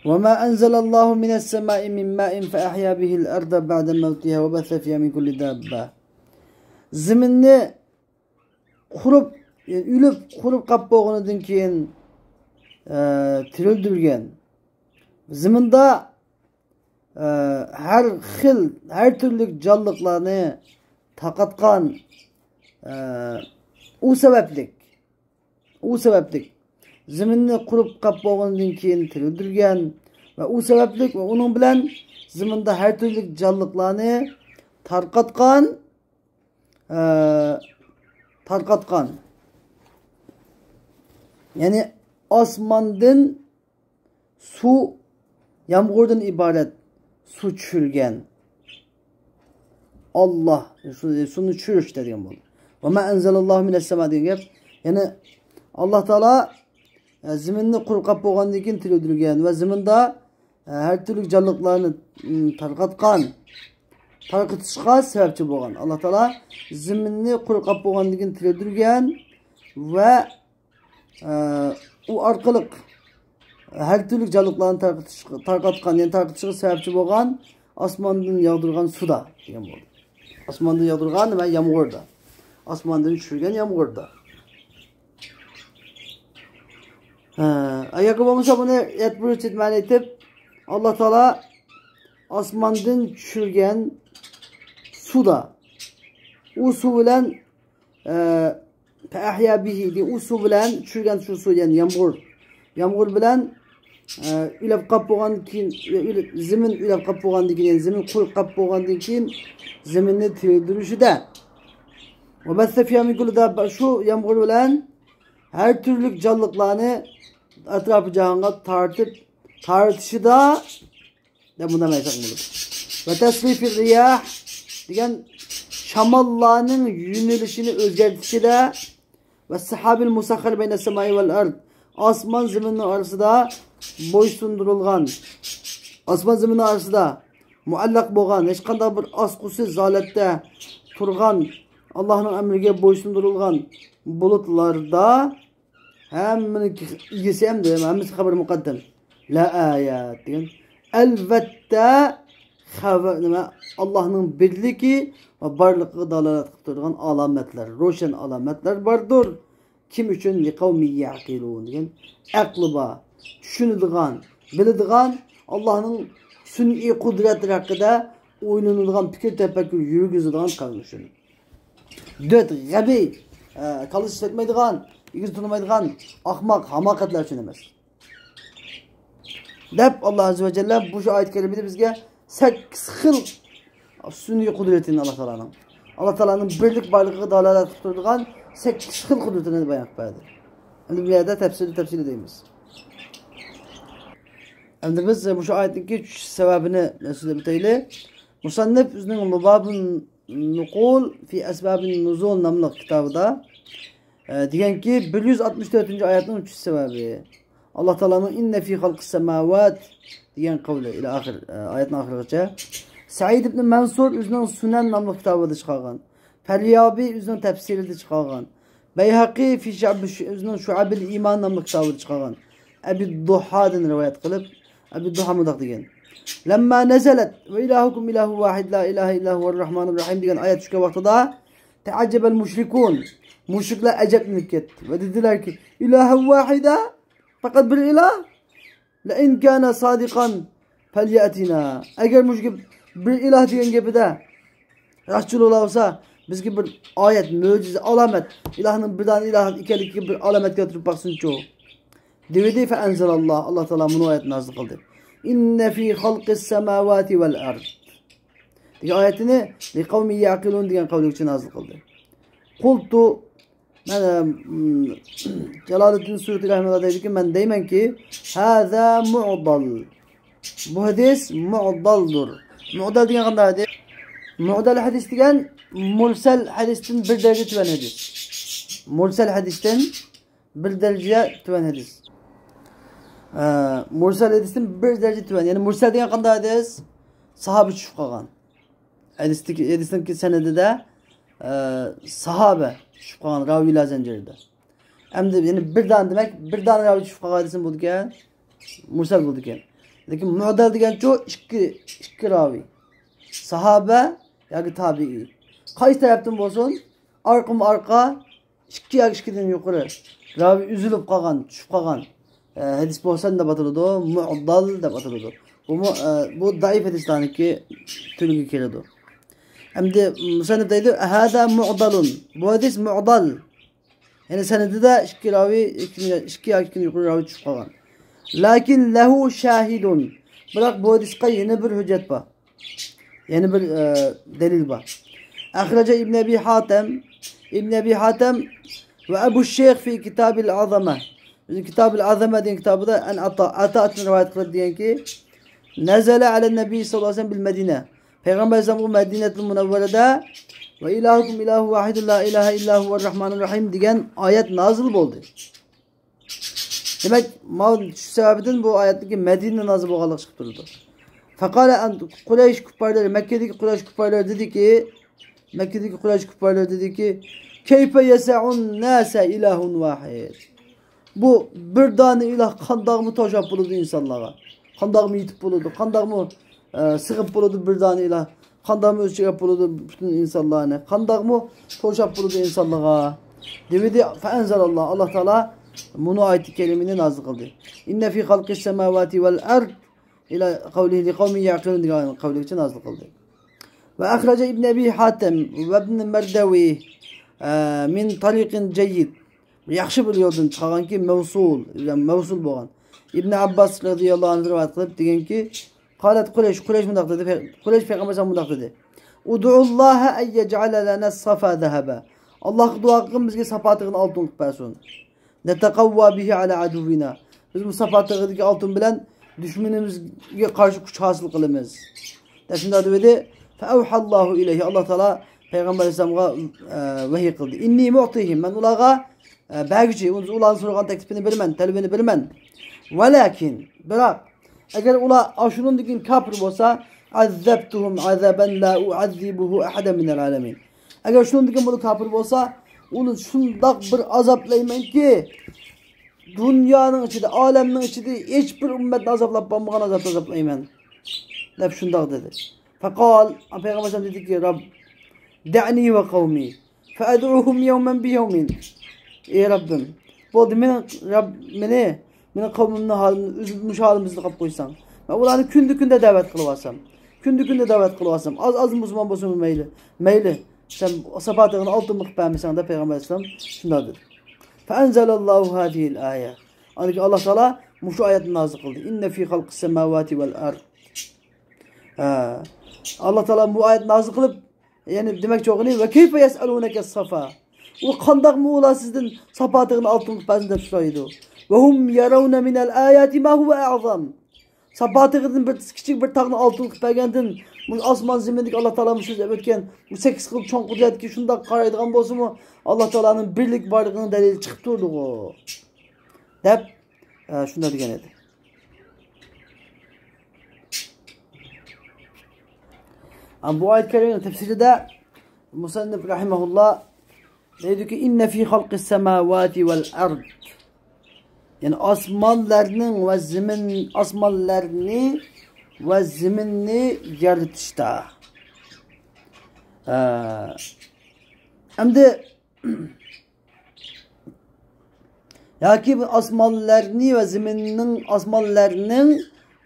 وَمَا أَنْزَلَ اللّٰهُ مِنَ السَّمَاءِ مِنْ مَاءٍ فَأَحْيَا بِهِ الْأَرْضَ بَعْدَ مَوْتِهَا وَبَثَّ فِيهَا مِنْ كُلِّ دَابَّةٍ Ziminni qurib, ülüp qurib qap bo'lganidan keyin tirildirgan. Ziminda her türlü canlıklarni taqatgan u sebeplik ziminni qurib qap bo'lganidan keyin tirildirgan va u sebeplik va uning bilan ziminda her türlü canlıklarni tarqatgan. Yani osmondan su, yağmurdan ibaret su çürgen. Allah suni çürüş dediğim bu. Ve ma enzelallahu mines sema degan gap. Yani Allah Taala ziminni qurib qap bo'lgandan keyin tirildirgan va ziminda her türlü canlıklarni tarqatishga sababchi bo'lgan. Allah Taala ziminni qurib qap bo'lgandan keyin tirildirgan va u orqali her türlü canlıklarni tarqatgan, yani tarqatishga sababchi bo'lgan osmondan yog'dirgan suda degan bo'ldi. Osmondan yog'dirgan va yomg'irda. Osmondan tushirgan yomg'irda. Agar bo'lmasa buni aytib aytib Allah Taala osmondan tushirgan suda u suv bilan ahya bihi u suv bilan tushirgan shu suv yani yomg'ir bilan ulab qap bo'lgandan keyin zimin ulab qap bo'lgandan keyin zimin qurib qap bo'lgandan keyin ziminni tirildirishida va bassa fiha min kulli dabba shu yomg'ir bilan her türlü canlıklarni atrofı jahonga tartishida da bunda maysak bo'ladi. Va tasrifir riyah degan shamollarning yo'nalishini o'zgartirishida va sahabil musakhkhar bayna samai val ard osmon zaminning orasida bo'ysundirilgan osmon zaminning orasida muallaq bo'lgan hech qanday bir osqusiz holatda turgan Allohning amriga bo'ysundirilgan bulutlarda hammaniki egisi ham hammasi xabar muqaddam la ayat degan albatta xabar nima Allohning birligi va barligiga dalolat qilib turgan alomatlar, ro'shan alomatlar bordir. Kim uchun liqavmi yaqilun degan aqli bor, tushunadigan, biladigan Allohning sun'iy qudrati haqida o'ylanadigan fikr tafakkur yurgizadigan qavm uchun. Döt g'abiy qilish etmaydigan, igiz turmaydigan ahmoq hamoqatlar uchun emas. Deb Alloh azza va jalla bu oyat karimada bizga 8 xil sun'iy qudratini Allah Taolaning birlik barligiga dalolat qilib turadigan 8 xil qudratini bayon qiladi. Endi bu yerda tafsil deymiz. Endi biz bu oyatning tushish sababini so'zlab o'taylik. Musannif o'zining Mubabun Nuqul fi asbabin nuzul nomli kitobida deganki 164 oyatning tushish sababi Allah Taolaning inna fi xalqis samavat degan qavli ila oxir oyatning oxirigacha Said ibn Mansur o'zining Sunan nomli kitobida chiqargan. Faryabi o'zining tafsirida chiqargan. Bayhaqi fi o'zining Shu'abil iymon nomli kitobida chiqargan. Abi Duhadan rivoyat qilib, Abi Duha mudaq degan. Lamma nazalat va ilahukum ilahu wahid la ilaha illa huvar rahmanur rahim degan oyat tushgan vaqtida ta'ajjabal mushrikun. Mushriklar ajablanib ketdi va dedilarki, ilaha wahida faqat bir ilah la in kana sadiqan falyatina. Agar mushrik bir ilah degan gapida rostchilik bo'lsa, bizga bir oyat, mo'jiza, alomat, ilohning birdan iloh ekanligiga bir alomat keltirib baqsinchi. Dedi fa anzalalloh, Alloh taolo bunu oyat nozil qildi. Inna fi xalqis samawati val ard. Degan oyatini liqavmi yaqilun degan qavli uchun nozil qildi. Qultu mana Jaloliddin Suyuti rahimahulloh deydiki, men deymanki, hada mu'dal. Bu hadis mu'daldir. Mu'dal degan qanday deb? Mu'dal hadis degan mursal hadisdan bir daraja tuvan hadis. Mursal hadisdan bir daraja tuvan hadis. Mursal hadis'in bir derece tüven. Yani mursal degan qanday hadis? Sahabe tushib qolgan. Hadisning senedi de sahabe tushib qolgan raviylar zanjirida. Endi yani bir dan ravi tushib qolgan hadisin bo'ldi ekan. Mursal bo'ldi ekan. Lekin mu'dal degan cho ikki ravi. Sahabe yoki tabi'i. Qaysi tarafdan bo'lsin, arqa ikki yoki ikkidan yuqori ravi üzülüp qolgan, tushib qolgan hadis bo'lsa deb ataladi, mu'dal deb ataladi. Bu daif hadislarniki türüge kiradi. Endi musannif deydi, "Hada mu'dalun." Bu hadis mu'dal. Yani senedide ikki ravi, ikki yuqori ravi tushib qolgan. Lakin lahu shahidun. Biroq bu hadisga yana bir hujjat bor. Yana bir delil bor. Akhraja İbn Abi Hatem ve Ebu Şeyh fi Kitabil Azama. Kitabil Azama diyen kitabında en Ata'atın rivayet kılır diyen ki Nezele alen Nebi sallallahu aleyhi ve sellem bil Medine. Peygamber Aleyhisselam bu Medine'tul Munevvere'de ve ilahukum ilahu vahidun la ilahe illahu ve rahmanur rahim diyen ayet nazıl oldu. Demek şu sebebiden bu ayetteki Medine nazıl olgalık çıkıp durdu. Fakale Kureyş küffarları, Mekke'deki Kureyş küffarları dedi ki Keyfe yesa'un nase ilahun vahid. Bu bir tane ilah qandağımı toşap buludu insanlara. Qandağımı yitip buludu. Qandağımı sığıp buludu bir tane ilah. Qandağımı ölçüp buludu bütün insanlarına. Qandağımı toşap buludu insanlara. Demedi feenzelallah. Allah Teala bunu ayet-i kerimini nazil kıldı. İnne fi halqis semavati vel ard ila kavlihi li kavmin yaqilun diye kavli için nazil kıldı. Ve akhraca İbn Abi Hatem ve İbn Merdawi min tariqin ceyyid. Yaxşı bir yoldan çıkan ki mevsul boğan. İbn Abbas radıyallahu anh rivayet kılıp degen ki Qalat Kureyş mundaq dedi. Kureyş peygamber sallallahu mundaq dedi. Udu'ullaha en yec'ale lana safa zahaba. Allah dua qılın bizge sapatığın altın qılıb bersin. Netekavva bihi ala aduvina. Biz bu sapatığındaki altın bilen düşmanımızga karşı kuch hasıl qılımız. Şunda dedi. Feevhallahu ileyhi. Allah Teala Peygamber Aleyhisselam'a vahiy kıldı. İnni mu'tihim. Ben ulağa belki ulan sorgan teklifini bilmen, talebini bilmen. Velakin bırak. Eğer ula aşunun dikin kafir olsa azzabtuhum azaben la uazzibuhu ahaden minel alemin. Eğer şunun dikin bunu kafir olsa onu şundak bir azaplayman ki dünyanın içinde, aleminin içinde hiçbir ümmet azaplanmagan azaplayman. Hep şundak dedi. Fekal, Peygamber dedi ki Rab, da'ni ve kavmi, fe'ed'uhum yevmen bi yevmin. Ey Rabbim, bu meni kavmimin halini, üzülmüş halimizni qilib qo'ysan. Ben ularni kundu davet qilib olsam. Kundu davet qilib olsam. Az musulmon bo'lsin mayli. Sen safatını altın qilib bermisan da Peygamber Aleyhisselam shunday dedi. Fa'anzalallahu hadihil aya. Ani Allah Teala şu ayetni nazil qildi. İnne fi halqis semawati vel ard. Allah Teala bu ayet nazil kılıp yani demek çok önemli. Ve keyfe yes'aluneke safa. O qandaq muğla sizden sapatığın altın bazında tutsaydı. Ve hum yarawna minel ayati ma huve a'zam. Sapatığın bir küçük bir tağını altın bergendin. Bu asman zemindik Allah Teala'nın söz ötken. Bu 8 kıl çoğun kudret ki şunda qaraydigan bolsa mı Allah Teala'nın birlik varlığının delili çıkıp durdu o. Dep şunda degen edi. Bu ayet-i kerimenin tefsirinde Musannif rahimahullah dedi ki inne fi halqis semavati vel ard. Yani asmanlarının ve zeminni yaratışta. Hem de ya ki asmanlarının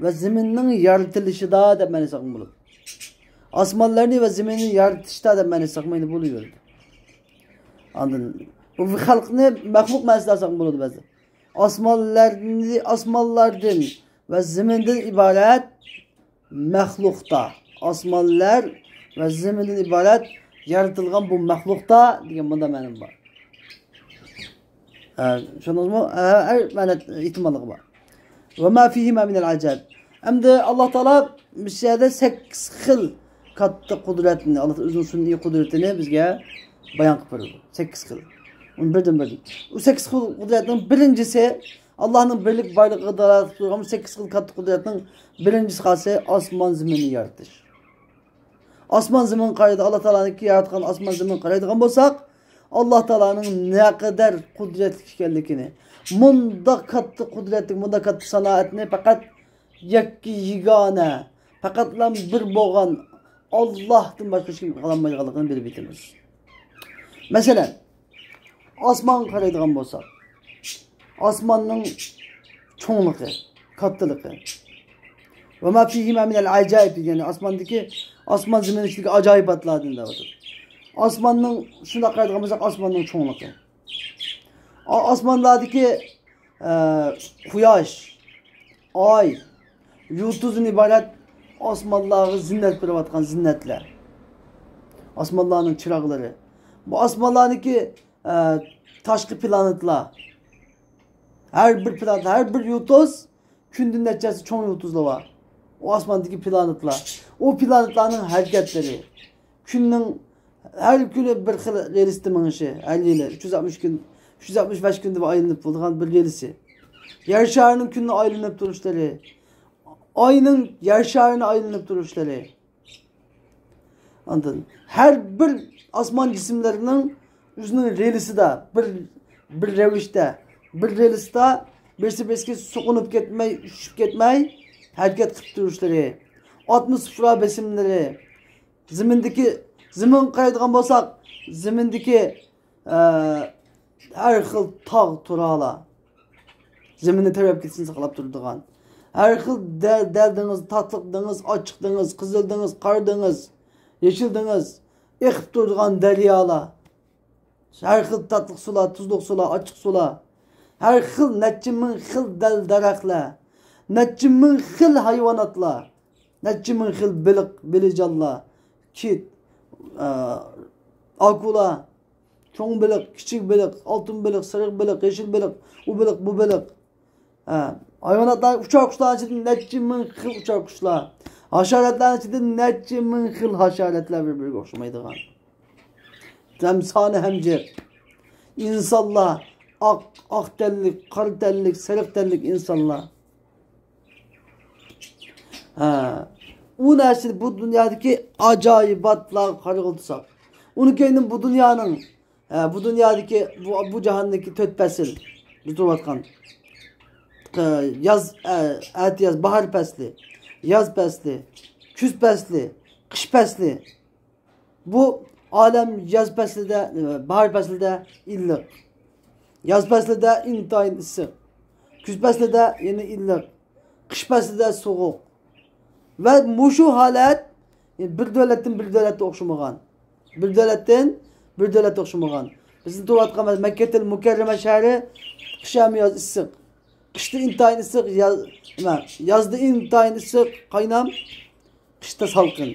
ve zeminnin yaratılışı da demeni sakın bulup. Asmanlarını ve zeminin yaratışta demeni sakmayını buluyordu. Anladın? Bu halkını mehluk mesleği sakın buluyordu bazı. Asmallardan ve zeminden ibaret mehlukta. Asmallar ve zeminden ibaret yaratılgan bu mehlukta diye bunda benim var. Şunuz mu? Her ihtimallık var. Ve ma fihima minel acab. Hem de Allah Teala bir şeyde 8 xil katta kudretini, Allah uzun sünni kudretini bizge bayan kıpırdı. 8 xil. Onu birden. O 8 xil kudretinin birincisi Allah'ın birlik baylığı da 8 kıl katı kudretinin birincisi kalsa asman zemini yaratır. Asman zemin kaydı Allah Teala'nın ki yaratkan asman zemin kaydıgan bolsak Allah Teala'nın ne kadar kudretli ekanligini, munda katı kudretli, munda katı sanatını fakat yakki yigane, fakat lan bir boğan Allah'tan başka kim kalanmayacağını bir bitimiz. Mesela asman kaydıgan bolsak asmanın çoğunluğu, katlılığı ve ma fihima minel acayip yani asman zeminin içindeki acayip atladığında vardır. Asmanın şuna kaydığımızda asmanın çoğunluğu. Asmanlardaki kuyaş, ay, yıldızın ibaret asmanları zinnet bırakatan zinnetler. Asmanların çıraqları. Bu asmanlardaki taşkı planetler. Her bir planet, her bir yıldız kündün neticesi çoğun yıldızlı var. O asmandaki planetler. O planetlerin hareketleri. Günün her günü bir xil relisi mınışı. 50 ile 360 gün, 365 günde bir aylanıp bulduğun bir relisi. Yer şarının gününe aylanıp duruşları. Ayının yer şarına aylanıp duruşları. Anladın? Her bir asman cisimlerinin yüzünün relisi de bir revişte, bir relisi de birisi sokunup gitmey, üşüp gitmey, hareket kılıp duruşları. Atmosfera besimleri. Zemin kaydıgan bolsak, zemindeki her xil tağ turala. Zemini terap gitsin saklap durduğun. Her xil deldiniz, tatlıqdınız, açıqdınız, kızıldınız, qardınız, yeşildiniz, ekip durduğun deryala. Her xil tatlıq sular, tuzluq sular, açıq sular. Her xil netçimin xil daraxtlar. Netçimin xil hayvanatlar. Netçimin xil bilicanlar. Kit, akula, çoğun balık, küçük balık, altın balık, sarı balık, yeşil balık, o balık, bu balık. Hayvanatlar, uçak kuşlar içinde netçimin xil uçak kuşlar. Haşaretler içinde netçimin xil haşaretler birbirine hoşumaydı. Temsane hemcir. İnsanlar, ak tellik, kar tellik, sarı tellik insanlar. O nesil bu dünyadaki acayibatlar karıgıltsak. Onu kendin bu dünyanın, bu dünyadaki, bu cahannaki tötpesil, bu durvatkan. Yaz, yaz, bahar pesli, yaz pesli, küz pesli, kış pesli. Bu alem yaz pesli de, bahar pesli de illik. Yaz pesli de intayın ısı. Küz pesli de yine illik. Kış pesli de soğuk. Ve muşu halet bir devletten okşumagan. Bir devletten okşumagan. Bizim turatqamız Mekke'til Mükerreme şehri kışam yaz ısık. Kışta intayın ısık, yazda intayın ısık kaynam, kışta salkın.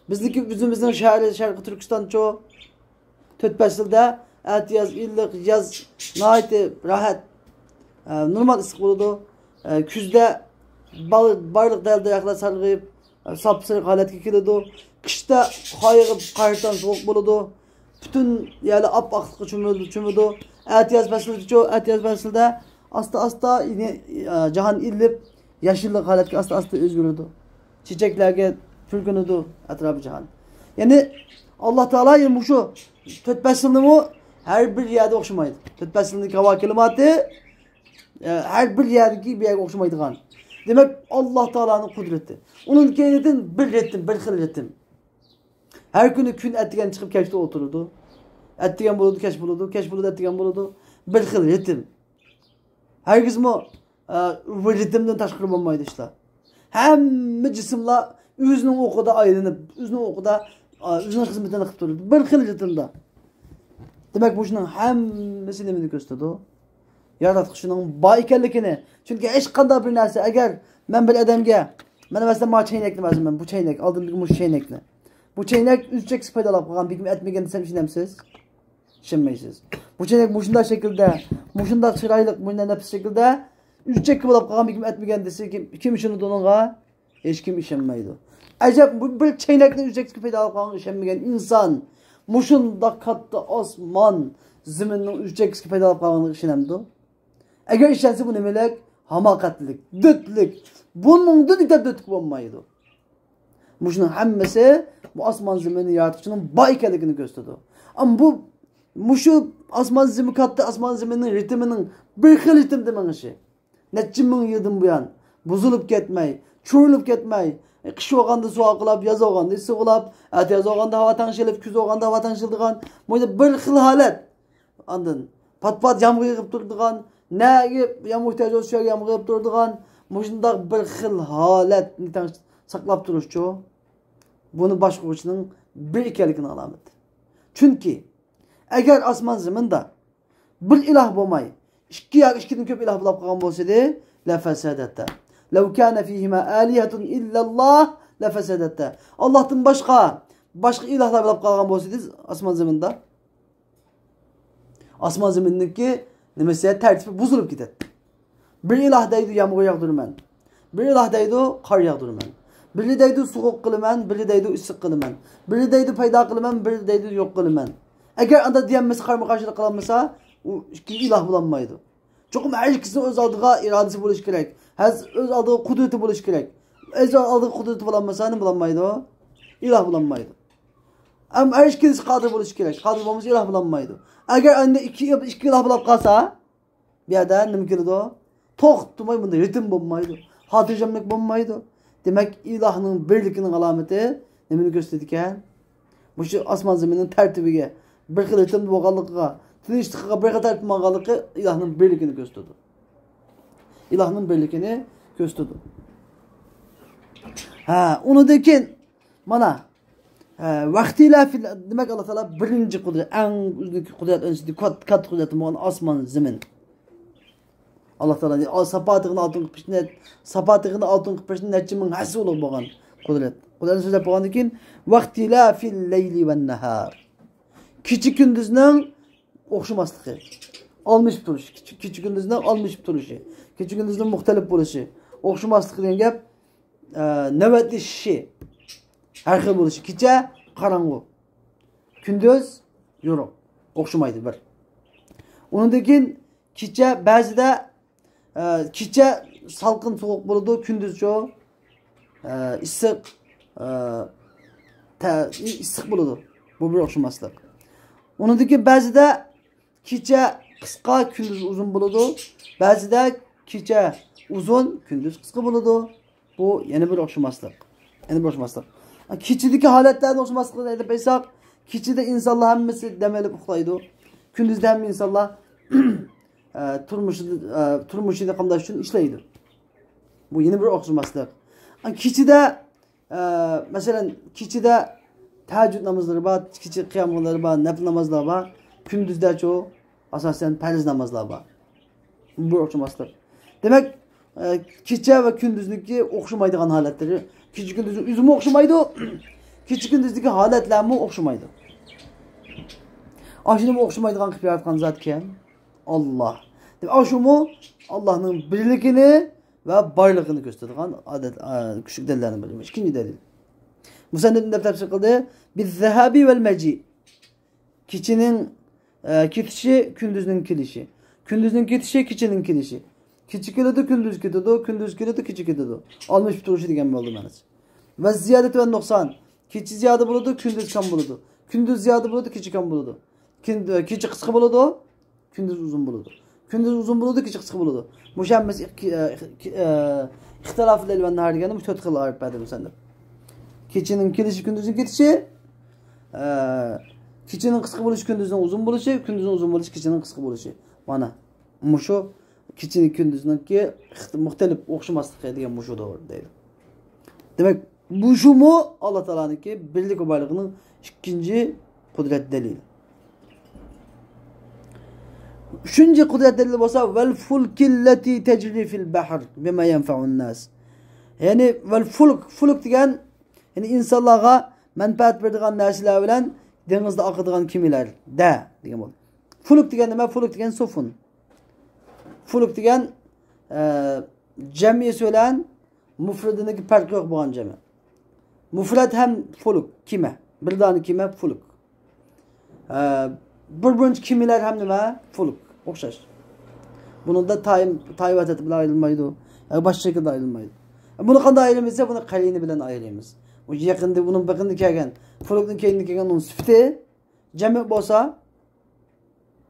Bizimizin şehri Şarkı Türkistan çoğu tötpesilde yaz illik, yaz nahayeti rahat. Normal ısık oldu. Küzde barlık delde yakla sargıyıp sapsırık haletki kilidi. Kışta hayıgıp karıtan soğuk buludu. Bütün yani ap-aklıkı çümüdü. Yaz pesilde asta cahan illip yaşıllık haletki asta özgürüdü. Çiçeklerge pürgünüdü etrafı cahan. Yani Allah Teala yılmışı tötpesilini her bir yerde okşamaydı. Tötpesilini hava kelimatı her bir yerdeki bir yerde okşamaydı. Demek Allah Teala'nın kudreti. Onun kendini bir xil ettim. Her günü kün ettigen çıkıp keşte otururdu. Ettigen buludu, keş buludu, ettigen buludu. Bir xil ettim. Herkes mi bu ritimden taşkırı olmaydı işte. Hem cisimler özünün okuda ayrınıp, özünün hizmetini kıp dururdu. Bir xil ritimde. Demek bu şunun hemmesi nemini gösterdi. Yaratqışının bay ekanligini. Çünkü hiç qanday bir narsa agar men bir odamga mana masalan ma chaynakni o'zim bu chaynak oldimdagi mush chaynakni. Bu chaynak uzchak foydalab qolgan bilgim aytmagan desam ishonamsiz? Ishonmaysiz. Bu chaynak mushunday shaklda, mushunday chiroyli, bunday nafis shaklda uzchak bo'lib qolgan bilgim aytmagan desa kim ishonadi unga? Hech kim ishonmaydi. Ajab bu bir chaynakni uzchak foydalab qolgan ishonmagan inson mushunday katta osmon zaminning uzchak foydalab qolganiga ishonamdi. Eğer işlense bu nemelek hamakatlilik, dütlük. Bunun dütlük olmaydı. Muşunun hemmesi bu asman zemini yaratıcının baykelikini gösteriyor. Ama bu muşu asman zemini kattı asman zeminin ritminin bir xil ritim demen işi. Neçe min yıldan bu yan buzulup ketmey, çürülüp ketmey. Kış olganda su akılap, yaz olganda ısı olap, yaz olganda hava tanışılıp, küz olganda hava tanışıldıgan. Böyle bir xil halet. Andın. Pat yağmur yağıp durduğun, ne yağmur ihtiyacı olsa yağmur yağıp durduğun, muşunda bir xil halet saklap duruşçu. Bunu başkurucunun bir ikelikini alameti. Çünkü eğer asman zeminde bir ilah bulmayı, ikiden köp ilah bulup kalkan bolsaydı, lefesedette. لو كان فيهما آلهة إلا الله لفسدتا. Allah'tan başka ilahlar bulup kalkan bolsaydı asman zeminde. Asman zemindeki mesela tertibi bozulup gider. Bir ilah deydi yağmur yağdırman. Bir ilah deydi kar yağdırman. Biri deydi soğuk kılıman, biri deydi ısık kılıman. Biri deydi payda kılıman, biri deydi yok kılıman. Eğer anda diyenmesi karma karşılık kılanmasa o iki ilah bulanmaydı. Çok her ikisinin öz aldığı iradesi buluş gerek. Öz aldığı kudreti buluş gerek. Öz aldığı kudreti bulanmasa ne bulanmaydı o? İlah bulanmaydı. Ama her ikisi kadir buluş gerek. Kadir bulmamız ilah bulanmaydı. Eğer önde iki ilah bulup kalsa bir yerden ne mümkün o? Tok tutmayı bunda ritim bulmaydı. Hatırcamlık bulmaydı. Demek ilahının birlikinin alameti nemini gösterdikken bu şu asman zeminin tertibine bir xil ritimli boğalıqqa tinchliqqa bir xil tertib boğalıqı ilahının birlikini gösterdi. İlahının birlikini gösterdi. Onu dekin mana vaktiyle demek Allah Teala birinci kudret, en üstündeki kudret, önceki kat kudreti olan asman zemin. Allah Teala diyor, sapatığını altın kıpışını, sapatığını altın kıpışını netçimin hası olur boğan kudret. Kudretini söyleyip boğan dekin, vaktiyle fil leyli ve nehar. Küçük gündüzünün okşumaslığı. Almış duruşu. Küçük gündüzünün almış duruşu. Küçük gündüzünün muhtelif buluşu. Okşumaslığı diyen gep, nöbetli şişi. Her xil buluşu. Gece karanlık. Gündüz yoruk. Okşumaydı bir. Onun dekin gece bazıda gece salkın soğuk buludu. Gündüz çoğu ısık buludu. Bu bir okşumaslık. Onun dekin bazıda gece kıska gündüz uzun buludu. Bazıda gece uzun gündüz kıska buludu. Bu yeni bir okşumaslık. Yeni bir okşumaslık. Keçideki haletlerden okşumaslıkla edip eysak, keçide insanlar hemmesi demeli kuhlaydı. Gündüzde hem insanlar turmuşu da kamdaşın işleydi. Bu yeni bir okşumaslık. Keçide mesela keçide teheccüd namazları var, keçi kıyamları var, nefil namazları var. Gündüzde çoğu asasen perhiz namazları var. Bu bir okşumaslık. Demek keçe ve gündüzdeki okşumaydıgan haletleri. Keçi gündüzün üzümü okşumaydı. Keçi gündüzdeki haletlerimi okşumaydı. Şimdi bu okşumaydıgan kıp yaratkan zat kim? Allah. Aşumu Allah'ın birlikini ve barlığını gösterdiğin adet küçük delillerini bilmiş. İkinci delil. Musanned'in tefsir kıldığı bizzehabi vel meci. Keçinin kitişi, gündüzün kilişi. Gündüzün kitişi, keçinin kilişi. Keçi kilidi, gündüz kilidi, gündüz kilidi, keçi kilidi. Almış bir duruşu degen oldu meniz. Ve ziyadet ve noksan. Keçi ziyade buludu, gündüz kan buludu. Gündüz ziyade buludu, keçi kan buludu. Keçi kıskı buludu, gündüz uzun buludu. Gündüz uzun buludu, keçi kıskı buludu. Muşammes ihtilafı elven nahar degeni mütöt kıl arif bədir sende. Keçinin kilişi, gündüzün ketişi. Keçinin kıskı buluşu, gündüzün uzun buluşu. Gündüzün uzun buluşu, keçinin kıskı buluşu. Mana. Muşu keçinin gündüzünki muhtelif okşumaslık degan muşu doğru deydi. Demek bu şu mu Allah Teala'nınki birlik ve varlığının ikinci kudret delili. Üçüncü kudret delili olsa vel fulkilleti tecri fil bahr bima yenfa'un nas. Yani vel fulk degen yani insanlara menfaat verdiğin narsalar bilen denizde akıdığan kimiler de degen bu. Fulk degen nima? Fulk degen sufun. Fulk degen cemiye söylen mufradındaki fark yok bu an cemi. Mufrad hem fulk kime? Bir tane kime? Fulk. Bir bunch kimiler hem nima? Fulk. Okşaş. Bunun da tayvat bilen ayrılmaydı. Yani başka şekilde ayrılmaydı. Bunu qanday ayırmaysa bunu qalini bilen ayırmayız. Bu yakında bunun bakındı kelgen, fulkun keyini kelgen onun sıfatı cemi bolsa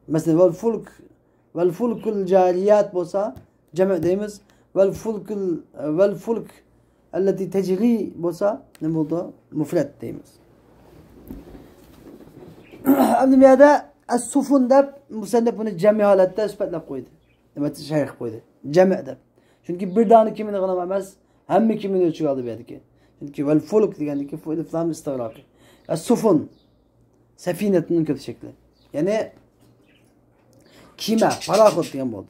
mesela vel fulkul cariyat bolsa cemi deymiz. Vel fulk elleti tecri bolsa ne buldu? Mufret deymiz. Abdüm yada as-sufun da musannef bunu cemi halatta ispatlab koydu. Evet şeyh koydu. Cemi de. Çünkü bir tane kimin qanamaz, hem kimin ölçü aldı belki. Çünkü vel fulk degandiki fuil falan istigraqi. As-sufun sefinetin kötü şekli. Yani kime parakot diyen oldu.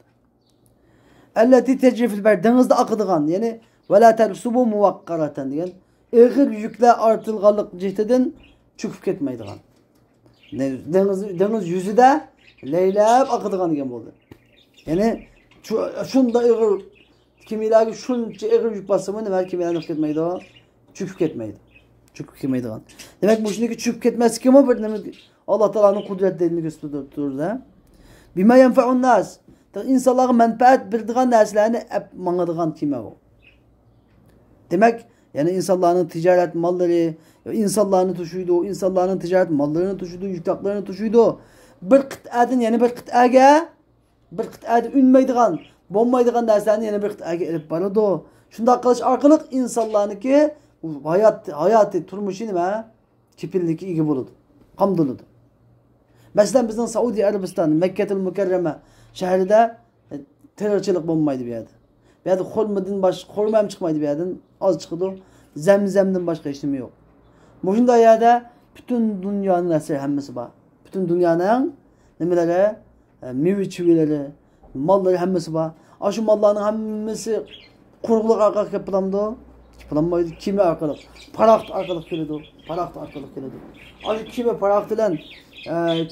Elleti tecri fil ber denizde akıdıgan yani ve la tersubu muvakkaratan diyen ağır yükle artılgalık cihteden çöküp ketmeydigan. Deniz yüzü de leylab akıdıgan diyen oldu. Yani şunda ağır kimilerge şunca ağır yük basımını belki beğenip ketmeydi o. Çöküp ketmeydi. Çöküp ketmeydi. Demek bu şimdiki çöküp ketmez kim o? Allah Teala'nın kudretlerini gösteriyor da. Bima yenfa'un nas. İnsanların menfaat bildiğin derslerini hep manadığın kime o. Demek yani insanların ticaret malları, insanların tuşuydu, insanların ticaret mallarını tuşuydu, yüktaklarını tuşuydu. Bir kıtadın yani bir kıtaga, bir kıtadı ünmeydiğin, bombaydiğin derslerini yani bir kıtaga elip barıdı. Şunda arkadaş arkalık insanların ki hayatı turmuşu nime kipilliki iyi buludu. Hamdoludu. Mesela bizden Saudi Arabistan, Mekke'til Mükerreme şehrinde terörçilik bombaydı bir yerde. Bir yerde korumam çıkmaydı bir yerden. Az çıkıyordu. Zemzemden başka işlemi yok. Bugün yerde bütün dünyanın eseri hemmesi var. Bütün dünyanın nemeleri, meyve çivileri, malları hemmesi var. Şu malların hemmesi kuruluk arkalık yapılandı. Yapılanmaydı. Kimi arkalık? Parakt arkalık geliyordu. Parakt arkalık geliyordu. Şu kimi parakt dilen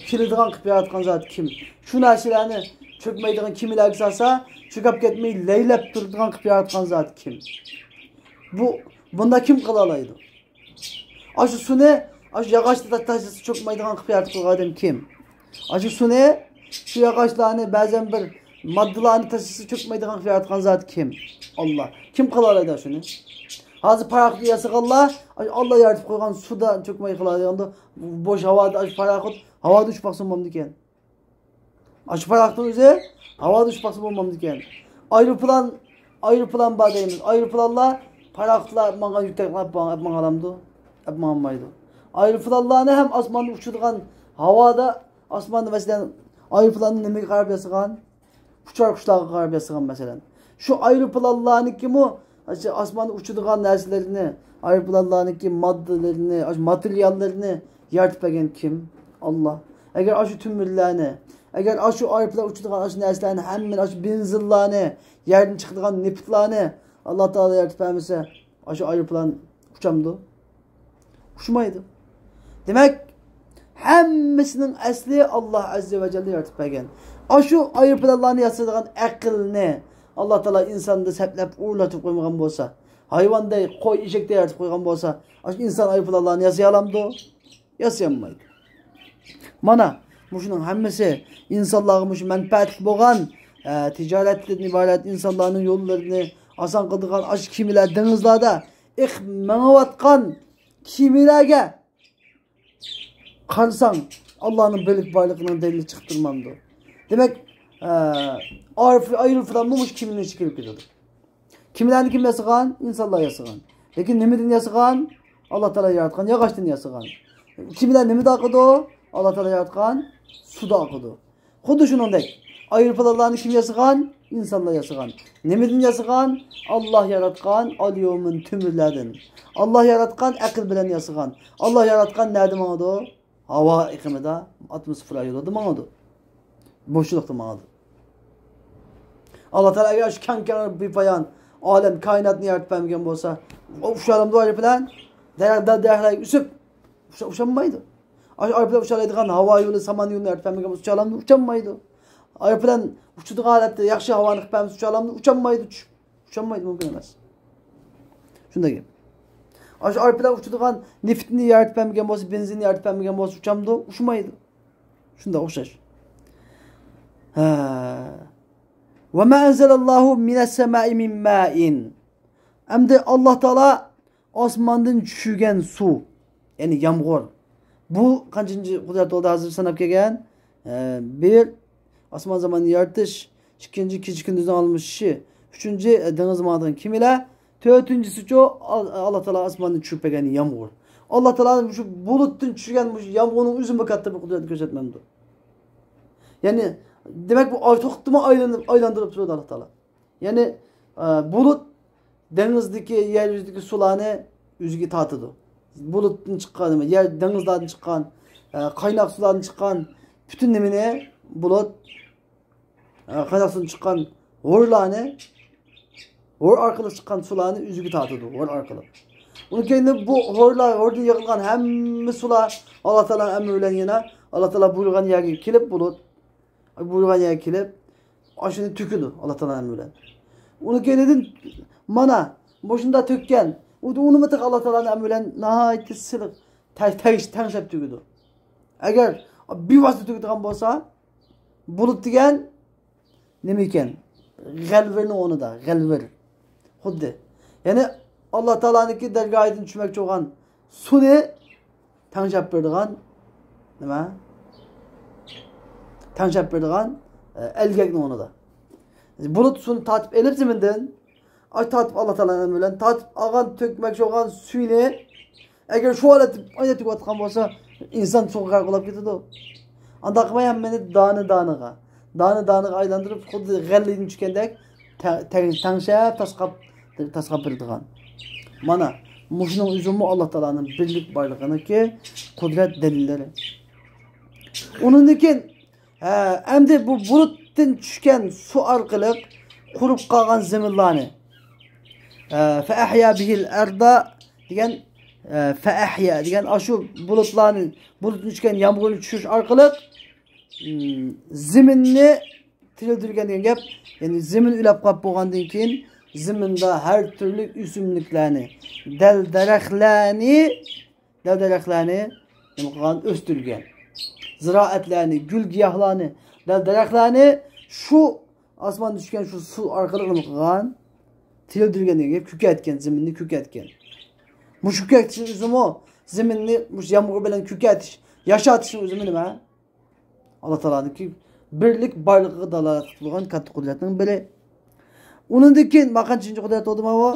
kilidgan qilib yaratgan zat kim? Şu narsalarni çökmeydigan kimilar salsa, çöküp ketmey leylep turadigan qilib yaratgan zat kim? Bunda kim qila oladi? Shu suni, shu yog'ochni tashlasa çökmeydigan qilib yaratgan odam kim? Shu suni, shu yog'ochlarni ba'zan bir moddalarni tashlasa çökmeydigan qilib yaratgan zat kim? Allah. Kim qila oladi shuni? Hazır paraklı yasak Allah yaratıp koygan suda çökmeyi kıladı. Boş havada aç parakut havada uçpaksın olmam diken. Aç paraklı üzere havada uçpaksın olmam diken. Ayrı plan badeyimiz. Ayrı planla paraklılar manga yüktekler hep mangalamdı. Hep mangamaydı. Ayrı planlarını hem asmanda uçurgan havada asmanda mesela ayrı planını nemek karab yasıgan uçar kuşlar karab yasıgan mesela. Şu ayrı planlarını kim o? Asmanda uçurgan derslerini, ayrıplanlarındaki maddelerini, materyallerini yaratmayan kim? Allah. Eğer şu tümürlerini, eğer şu ayrıplar uçurgan derslerini, hemen şu benzillarını, yerden çıktıgan niptlarını Allah Teala yaratmamasa, şu ayrıplan uçamdı. Uçmaydı. Demek hemmisinin asli Allah Azze ve Celle yaratmayan. Şu ayrıplanlarını yarattıgan akılını Allah Teala insanı seplep uğurlatıp koymagan bolsa, hayvanda koy eşekte yaratıp koygan bolsa, insan ayıplarını yasayalamdı, yasayamaydı. Mana, muşunun hemmesi insanların şu menfaat boğan, ticaretten ibaret insanların yollarını asan kıldıgan aş kimiler denizlerde, menavatkan kimilerge karsan Allah'ın bölük varlığının delili çıktırmamdı. Demek ayrılmış kiminle çıkıp gidiyordu. Kimilerini kim yasıgan? İnsanlar yasıgan. Peki nemidin yasıgan? Allah Teala yaratkan. Yağaçtan yasıgan. Kimiler nemid akıdı? Allah Teala yaratkan. Suda akıdı. Kudu şunun dek. Ayrılmışlarını kim yasıgan? İnsanlar yasıgan. Nemidin yasıgan? Allah yaratkan. Alyomun tümürlerden. Allah yaratkan akıl bilen yasıgan. Allah yaratkan nerede mağadı? Hava ikimide 60 ayoladı mağadı. Boşlukta mağadı. Allah Teala eğer şu kankan bir bayan alem kainatını yaratmayan olsa uşağım doğru falan derler üsüp uşanmaydı. Araplar uşağıydıgan hava yolu saman yolunu yaratmayan olsa uşağım uçanmaydı. Araplar uçtuğu halde yaxşı havanı yapmayan uşağım uçanmaydı. Uçanmaydı mümkün olmaz. Şunda gibi. Araplar uçtuğu neftini yaratmayan olsa benzinini yaratmayan olsa uçamdı uçmaydı. Şunda okşar. Ve ma enzelallahu mines semai min ma'in. Hamda Alloh taolo osmondan tushgan suv, ya'ni yomg'ir. Bu qanchinchi qudrat bo'ldi hozir sanab kelgan? Bir, osmon zamonini yaratish, ikkinchi kecha kunduzdan olmishi, uchinchi dengiz ma'dan kemilar, to'rtinchisi Alloh taolo osmondan tushib kelgan yomg'ir. Alloh taolo shu bulutdan tushgan yomg'irning o'zini katta bir qudrat ko'rsatmamdi. Ya'ni demak bu to'xtama aylantirib turadi Alloh taolo. Ya'ni bulut dengizdagi, yer yuzidagi sularni o'ziga tortadi. Bulutdan chiqqan, yer dengizlardan chiqqan, qaynoq sulardan chiqqan bütün nimani bulut qaynoq sudan chiqqan g'o'rlarni, g'o'r orqali chiqqan sularni o'ziga tortadi, g'o'r orqali. Undan keyin bu g'o'rdan yig'ilgan hamma sular Alloh taolo amri bilan yana Alloh taolo buyurgan yerga kelib bulut buyurgan yerga kelib oshini to'kidi Alloh taolo amri bilan. Undan keyin mana boshunda to'kkan uni mitiq Alloh taoloning amri bilan nihoyatda siliq tangshab to'kidi. Agar bevosita to'kadigan bo'lsa, bulut degan nima ekan? G'alvirning o'rnida, g'alvir. Xuddi. Ya'ni Alloh taoloning dargohidan tushmoqchi bo'lgan suvni tangshab beradigan nima? Tangshab beradigan elgakning o'rnida. Bulut suvni tortib elib zamindan tortib Alloh taoloning bilan tortib olgan to'kmoqchi bo'lgan suvni agar shu holatda oynatib o'tgan bo'lsa, inson suvga qolib ketadi. Anda qilmay hammani dona-donaga aylantirib, xuddi g'allidan tushgandek tangshab tasqab beradigan. Mana mushuning o'zimi Alloh taoloning birlik borliginiki qudrat dalillari. Undan keyin endi bu bulutdan tushgan suv orqali qurib qolgan zaminlarni fa ahya bihil arda degan faahya degan shu bulutlarni bulutdan tushgan yomg'irni tushish orqali zaminni tirildirgan degan gap. Ya'ni zamin ulab qolib bo'lgandan keyin zaminda har turli o'simliklarni, dal-daraxtlarni nima qilgan o'stirgan. Ziroatlarni, gul giyohlarni, dal-daraxtlarni shu osmondan tushgan shu suv orqali nima qilgan? Tirildirgan degan gap, ko'katgan, zaminni ko'katgan. Mush ko'katish o'zimi zaminni mush yomg'ir bilan ko'katish, yashatish o'zimi nima? Alloh taoloning birlik borligiga dalolat qilgan katta qudratning biri. Undan keyin maqanchinchi qudrat bo'ldi mana bu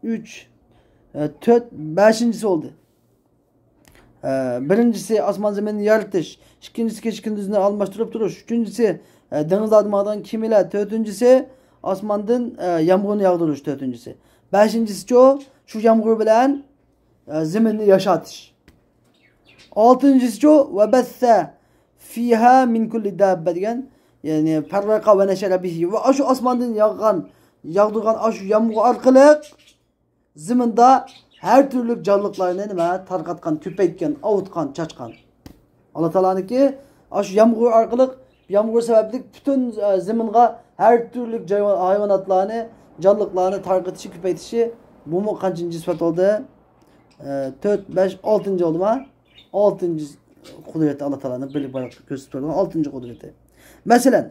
3 4 5-inchisi oldu. Birincisi osmon zaminni yaratish, ikkinchisi kecha kunduzni almashtirib turish, uchinchisi dengiz adımlardan kemilar, to'rtinchisi osmondan yomg'irni yog'dirish, to'rtinchisi. Beshinchisi shu yomg'ir bilan zaminni yashatish. Oltinchisi va bassa fiha min kulli dabba degan, ya'ni farraqa va nashara bihi va shu osmondan yog'dirgan shu yomg'ir orqali zaminda her türlü canlılıklarını nima tarqatgan, ko'paytgan, avutgan, chachgan. Alloh taolo'niki shu yomg'ir orqali, yomg'ir sababli bütün zaminga her türlü hayvanotlarni, canlılıklarni tarqatishi, ko'paytishi. Bu mu kaçıncı sıfat oldu? 4, 5, 6. oldu mu? 6. kudreti Allah taolo'ning birlik barliq ko'rsatib turgan 6. kudreti. Mesela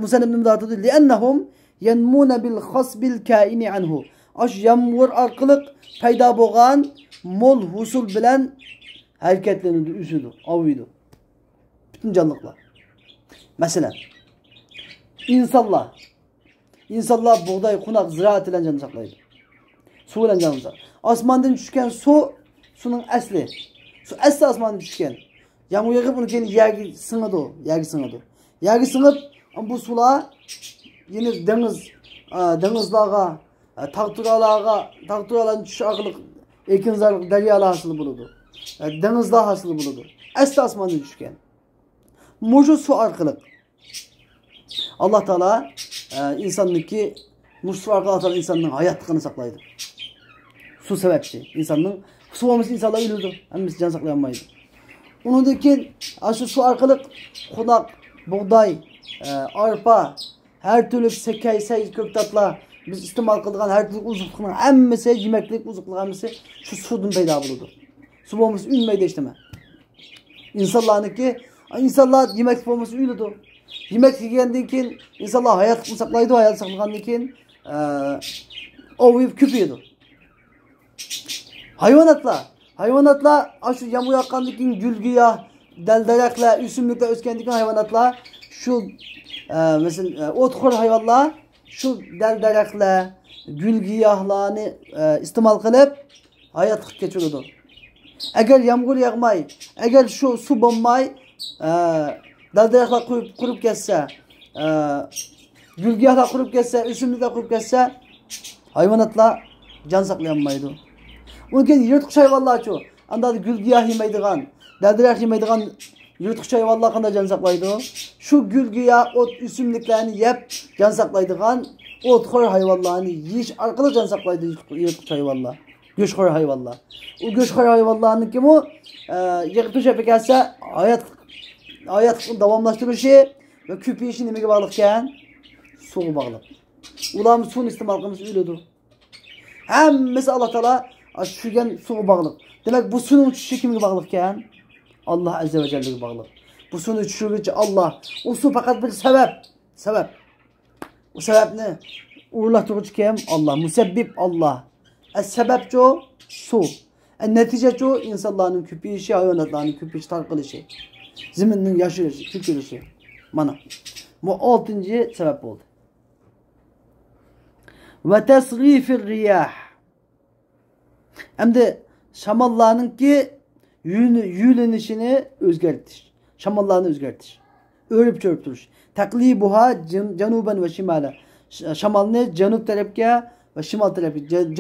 Musallim nimada aytadi? Li'annahum yanmuna bil khasbil kaini anhu. Aş yomg'ir orqali paydo bo'lgan mol husul bilan harakatlanadi, o'sadi, aviydi. Bütün canlılar. Mesela insonlar buğday, qunoq, ziroat bilan jon saqlaydi. Suv bilan jon saqlaydi. Osmondan tushgan suvning asli. Su asli osmondan tushgan. Yomg'ir yog'ib uni keyin yerga singadi. Yerga singib bu sular yine dengizlarga taqturalarni tushish orqali ekinzorlik, daryolar hosil bo'ladi. Dengizlar hosil bo'ladi. Asli osmondan tushgan. Mushu suv orqali Alloh taolo insonniki mushsu orqali insonning hayotligini saqlaydi. Suv sababchi insonning suv olmasa insonlar o'ladi, hammasi jon saqlay olmaydi. Undan keyin shu suv orqali qunoq, bug'doy, arpa, her türlü sekay, ko'ktatlar biz iste'mol qiladigan her türlü uzuqlikning hammasi, yemeklik uzuqlik hammasi shu suvdan paydo bo'ladi. Suv bo'lmasa unmaydi hech nima. İnsanlar yemek bo'lmasa o'ladi. Yemek yegenden keyin insonlar hayotni saqlaydi, hayot saqlagandan keyin ovuyib ko'payadi. Hayvanotlar shu yağmur yoqqandan keyin gul-giyoh, dal-daraxtlar, o'simliklar o'sgandan keyin hayvanotlar shu mesela o'txo'r hayvonlar shu dal-daraxtlar, gul-giyohlarni iste'mol qilib hayot kechiradi. Agar yağmur yağmay, agar shu suv bo'lmay, dal-daraxtlar qurib ketsa, gul-giyohlar qurib ketsa, o'simliklar qurib ketsa, hayvanotlar jon saqlay olmaydi. Undan yirtqich hayvonlar-chu, anda gul-giyoh yemaydigan, dal-daraxt yemaydigan yirtqich hayvonlar qanday jon saqlaydi? Shu gul-giyoh, o't, o'simliklarni yeb jon saqlaydigan o'txo'r hayvonlarni yeyish orqali jon saqlaydi yirtqich hayvonlar. Go'shxo'r hayvonlar. U go'shxo'r hayvonlarniki bu yig'ib to'shab kelsa, hayotni davomlashtirishi va ko'payishi nimaga bog'liq ekan? Suvga bog'liq. Ularni suvni iste'mol qilmasa o'ladi. Hammasi Alloh taolo shugan suvga bog'liq. Demak, bu suvning uchishi kimga bog'liq ekan? Alloh azza va jallaga bog'liq. Bu suvni uchishuvchi Alloh. U suv faqat bir sabab. O sebepni uğurlattığı kim? Allah. Musebbib Allah. Es-sebepçi o su. En-neticeci o insanların küpeyişi, hayvanatların küpeyişi, tarqılışı. Ziminin yaşayışı, tükürüşü. Mana. Bu 6. sebep oldu. Ve tesrifir riyah. Hem de şamallarının ki yürünüşünü özgertiş. Şamallarını özgertiş. Örüp çörüp duruş. Taklibuha canuben ve şimala. Şamalını canub tarafga ve şimal tarafga.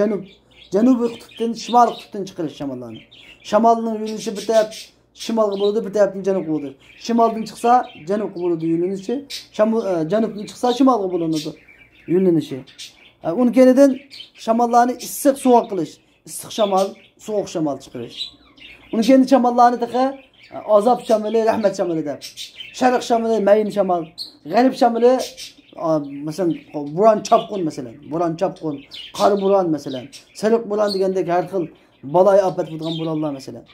Canubi kutuptan şimal kutuptan çıkarış şamallarını. Şamalının yürünüşü bir taraf şimalga buludu, bir taraftan canub buludu. Şimaldan çıksa canub buludu yürünüşü. Canubdan çıksa şimalga bulunudu yürünüşü. Onun keneden şamallarını ısık soğuk kılış. Isık şamal, soğuk şamal çıkarış. Onun kendi şamallarını tıkı azap şamali, rahmet şamali der. Şarık şamali, meyin şamal. Garip şamali, mesela buran çapkun mesela. Buran çapkun, kar buran mesela. Sarık buran degende her xil balay afet bulgan buranlar mesela.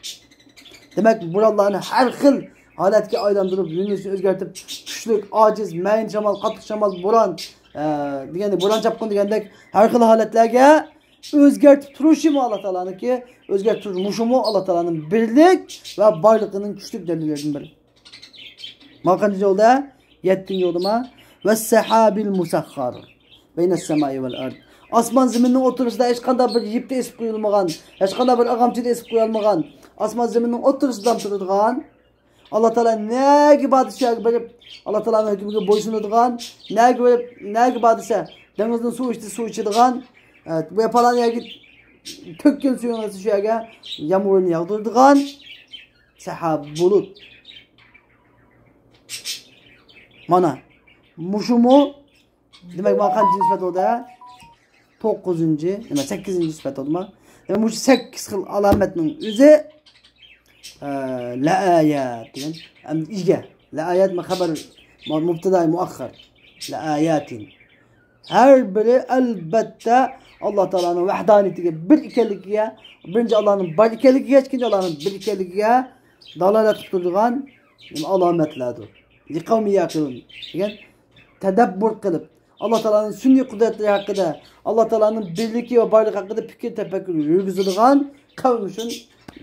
Demek buranlarını her xil halatga aylandırıp, yönünü özgertip, güçlük, aciz, meyin şamal, katık şamal, buran degende, buran çapkun degende her xil halatlarga özgertip turuşu mu Allah Teala'nın ki, özgertip turuşu mu Allah Teala'nın birlik ve varlığının güçlük delillerinden biri. Makancı yolda, 7. yoluma ve sehabil musakhar beyne semai vel ard. Asman zeminin oturuşunda hiç kadar bir yipte esip koyulmagan, hiç kadar bir agamçıda esip koyulmagan, asman zeminin oturuşundan turduğun, Allah Teala ne gibi hadise verip, Allah Teala'nın hükmüne boysunduğun, ne gibi hadise, denizden su içtiğin, evet, bu yapalan yer git, tökken suyun arası şu yerge, yağmurunu yağdırdığın, sehab, bulut. Mana, muşumu, demek kaçıncı sıfat oldu ya? 9. demek 8. sıfat oldu mu? Demek bu 8 xil alametinin özü la ayat diyen, işge, la ayat ma haber mubtada muakhar, la ayatin. Her biri elbette Allah Teala'nın vahdaniyetiga, bir ikenligiga, birinci Allah'ın bir ikenligiga, ikinci Allah'ın bir ikenligiga dalalet tutulduğun alametlerdir. Liqavmi yaqilun. Degan tadabbur qilib, Allah Teala'nın sünni kudretleri hakkında, Allah Teala'nın birliki ve barlık hakkında fikir tefekkür yürgüzülüğün kavim için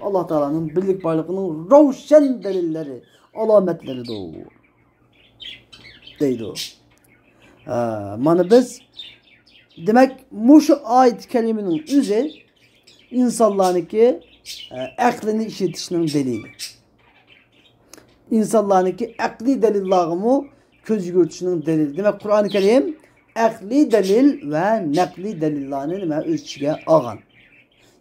Allah Teala'nın birlik barlığının ravşen delilleri, alametleri de deydi o. Mana biz demek muşu ayet kelimenin özü insanların ki aklını işitişinin delili. İnsanların ki akli delillağımı köz görüşünün delili. Demek Kur'an-ı Kerim akli delil ve nakli delillerini öz içine ağan.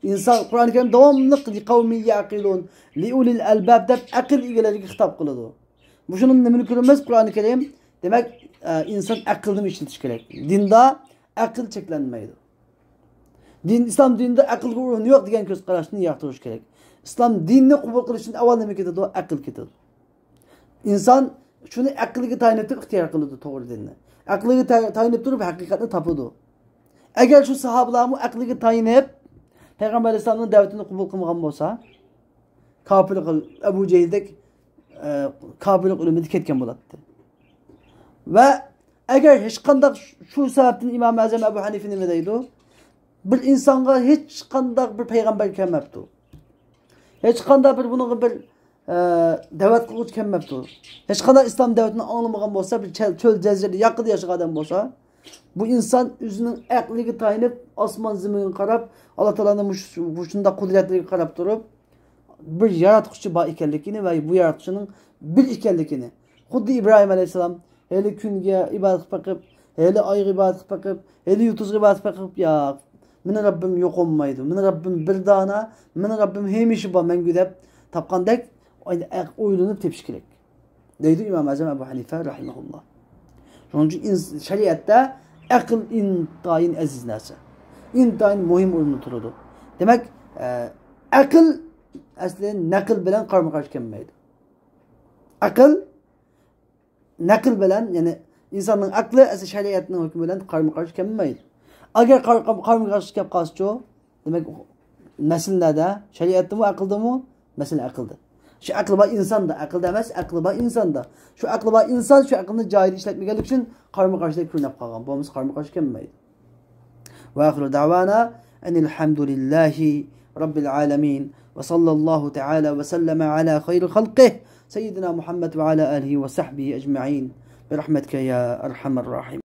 İnsan Kur'an-ı Kerim devamlı li kavmi yaqilun li ulil albab deb akıl egalariga hitap kıldı. Bu şunun nimini görmez Kur'an-ı Kerim demek insan aklını işletiş gerek. Dinde akıl çeklenmeydi. İslam dininde akıl urunu yok degan köz qarashni yaxtirish gerek. İslam dinini qabul qilish uchun avval nima ketadi? Aql ketadi. İnsan şunu akliga tayinib ixtiyor qiladi to'g'ri dinni. Akliga tayinib turib haqiqatni topadi. Agar shu sahobalarni akliga tayinib Peygamber Aleyhisselam'ın davetini qabul qilmagan bo'lsa, kafirlik Abu Cehildek kafirlik o'limida ketgan bo'ladi. Ve eğer hiç kandak şu sebepten İmam-ı Azam Ebu Hanife ne deydi? Bir insanga hiç kandak bir peygamber kelmepti. Hiç kandak bir bunun bir davet kılıç kelmepti. Hiç kandak İslam davetini anlamagan olsa, bir çöl cezirli yakıda yaşayan adam olsa, bu insan yüzünün akliga tayinip, asman zimini karab, Allah Teala'nın şunda kudretliği karab durup, bir yaratıcı ba ikenlikini ve bu yaratıcının bir ikenlikini. Xuddi İbrahim Aleyhisselam hele künge ibadet bakıp, hele ay ibadet bakıp, hele yutuz ibadet bakıp ya meni Rabbim yok olmaydı. Meni Rabbim bir dana, meni Rabbim hemişi ba men güdep tapkandek oylanıp tepşikirek. Deydi İmam Azam Ebu Hanife rahimahullah. Onun için şeriatta akıl intayin aziz nasa. İntayin muhim oyunu turudu. Demek akıl aslında nakıl bilen karma karşı kelmeydi. Akıl nakıl bilen yani insanın aklı aslında şeriatının hükmü bilen karma karşı kelmeydi. Eğer karma karşı kep kalsın demek nesillerde şeriatta mı akılda mı? Mesela akılda. Şu aklı var insan da akıl demez, aklı var insan da. Şu aklı var insan şu aklını cahil işletmek için karma karşıda kürnep kalgan. Babamız karma karşı kelmeydi. Ve ahiru davana enilhamdülillahi rabbil alemin. Ve sallallahu teala ve sellem ala hayri halqih. Seyyidina Muhammed ve ala alihi ve sahbihi ecma'in. Bi rahmetke ya erhamer rahim.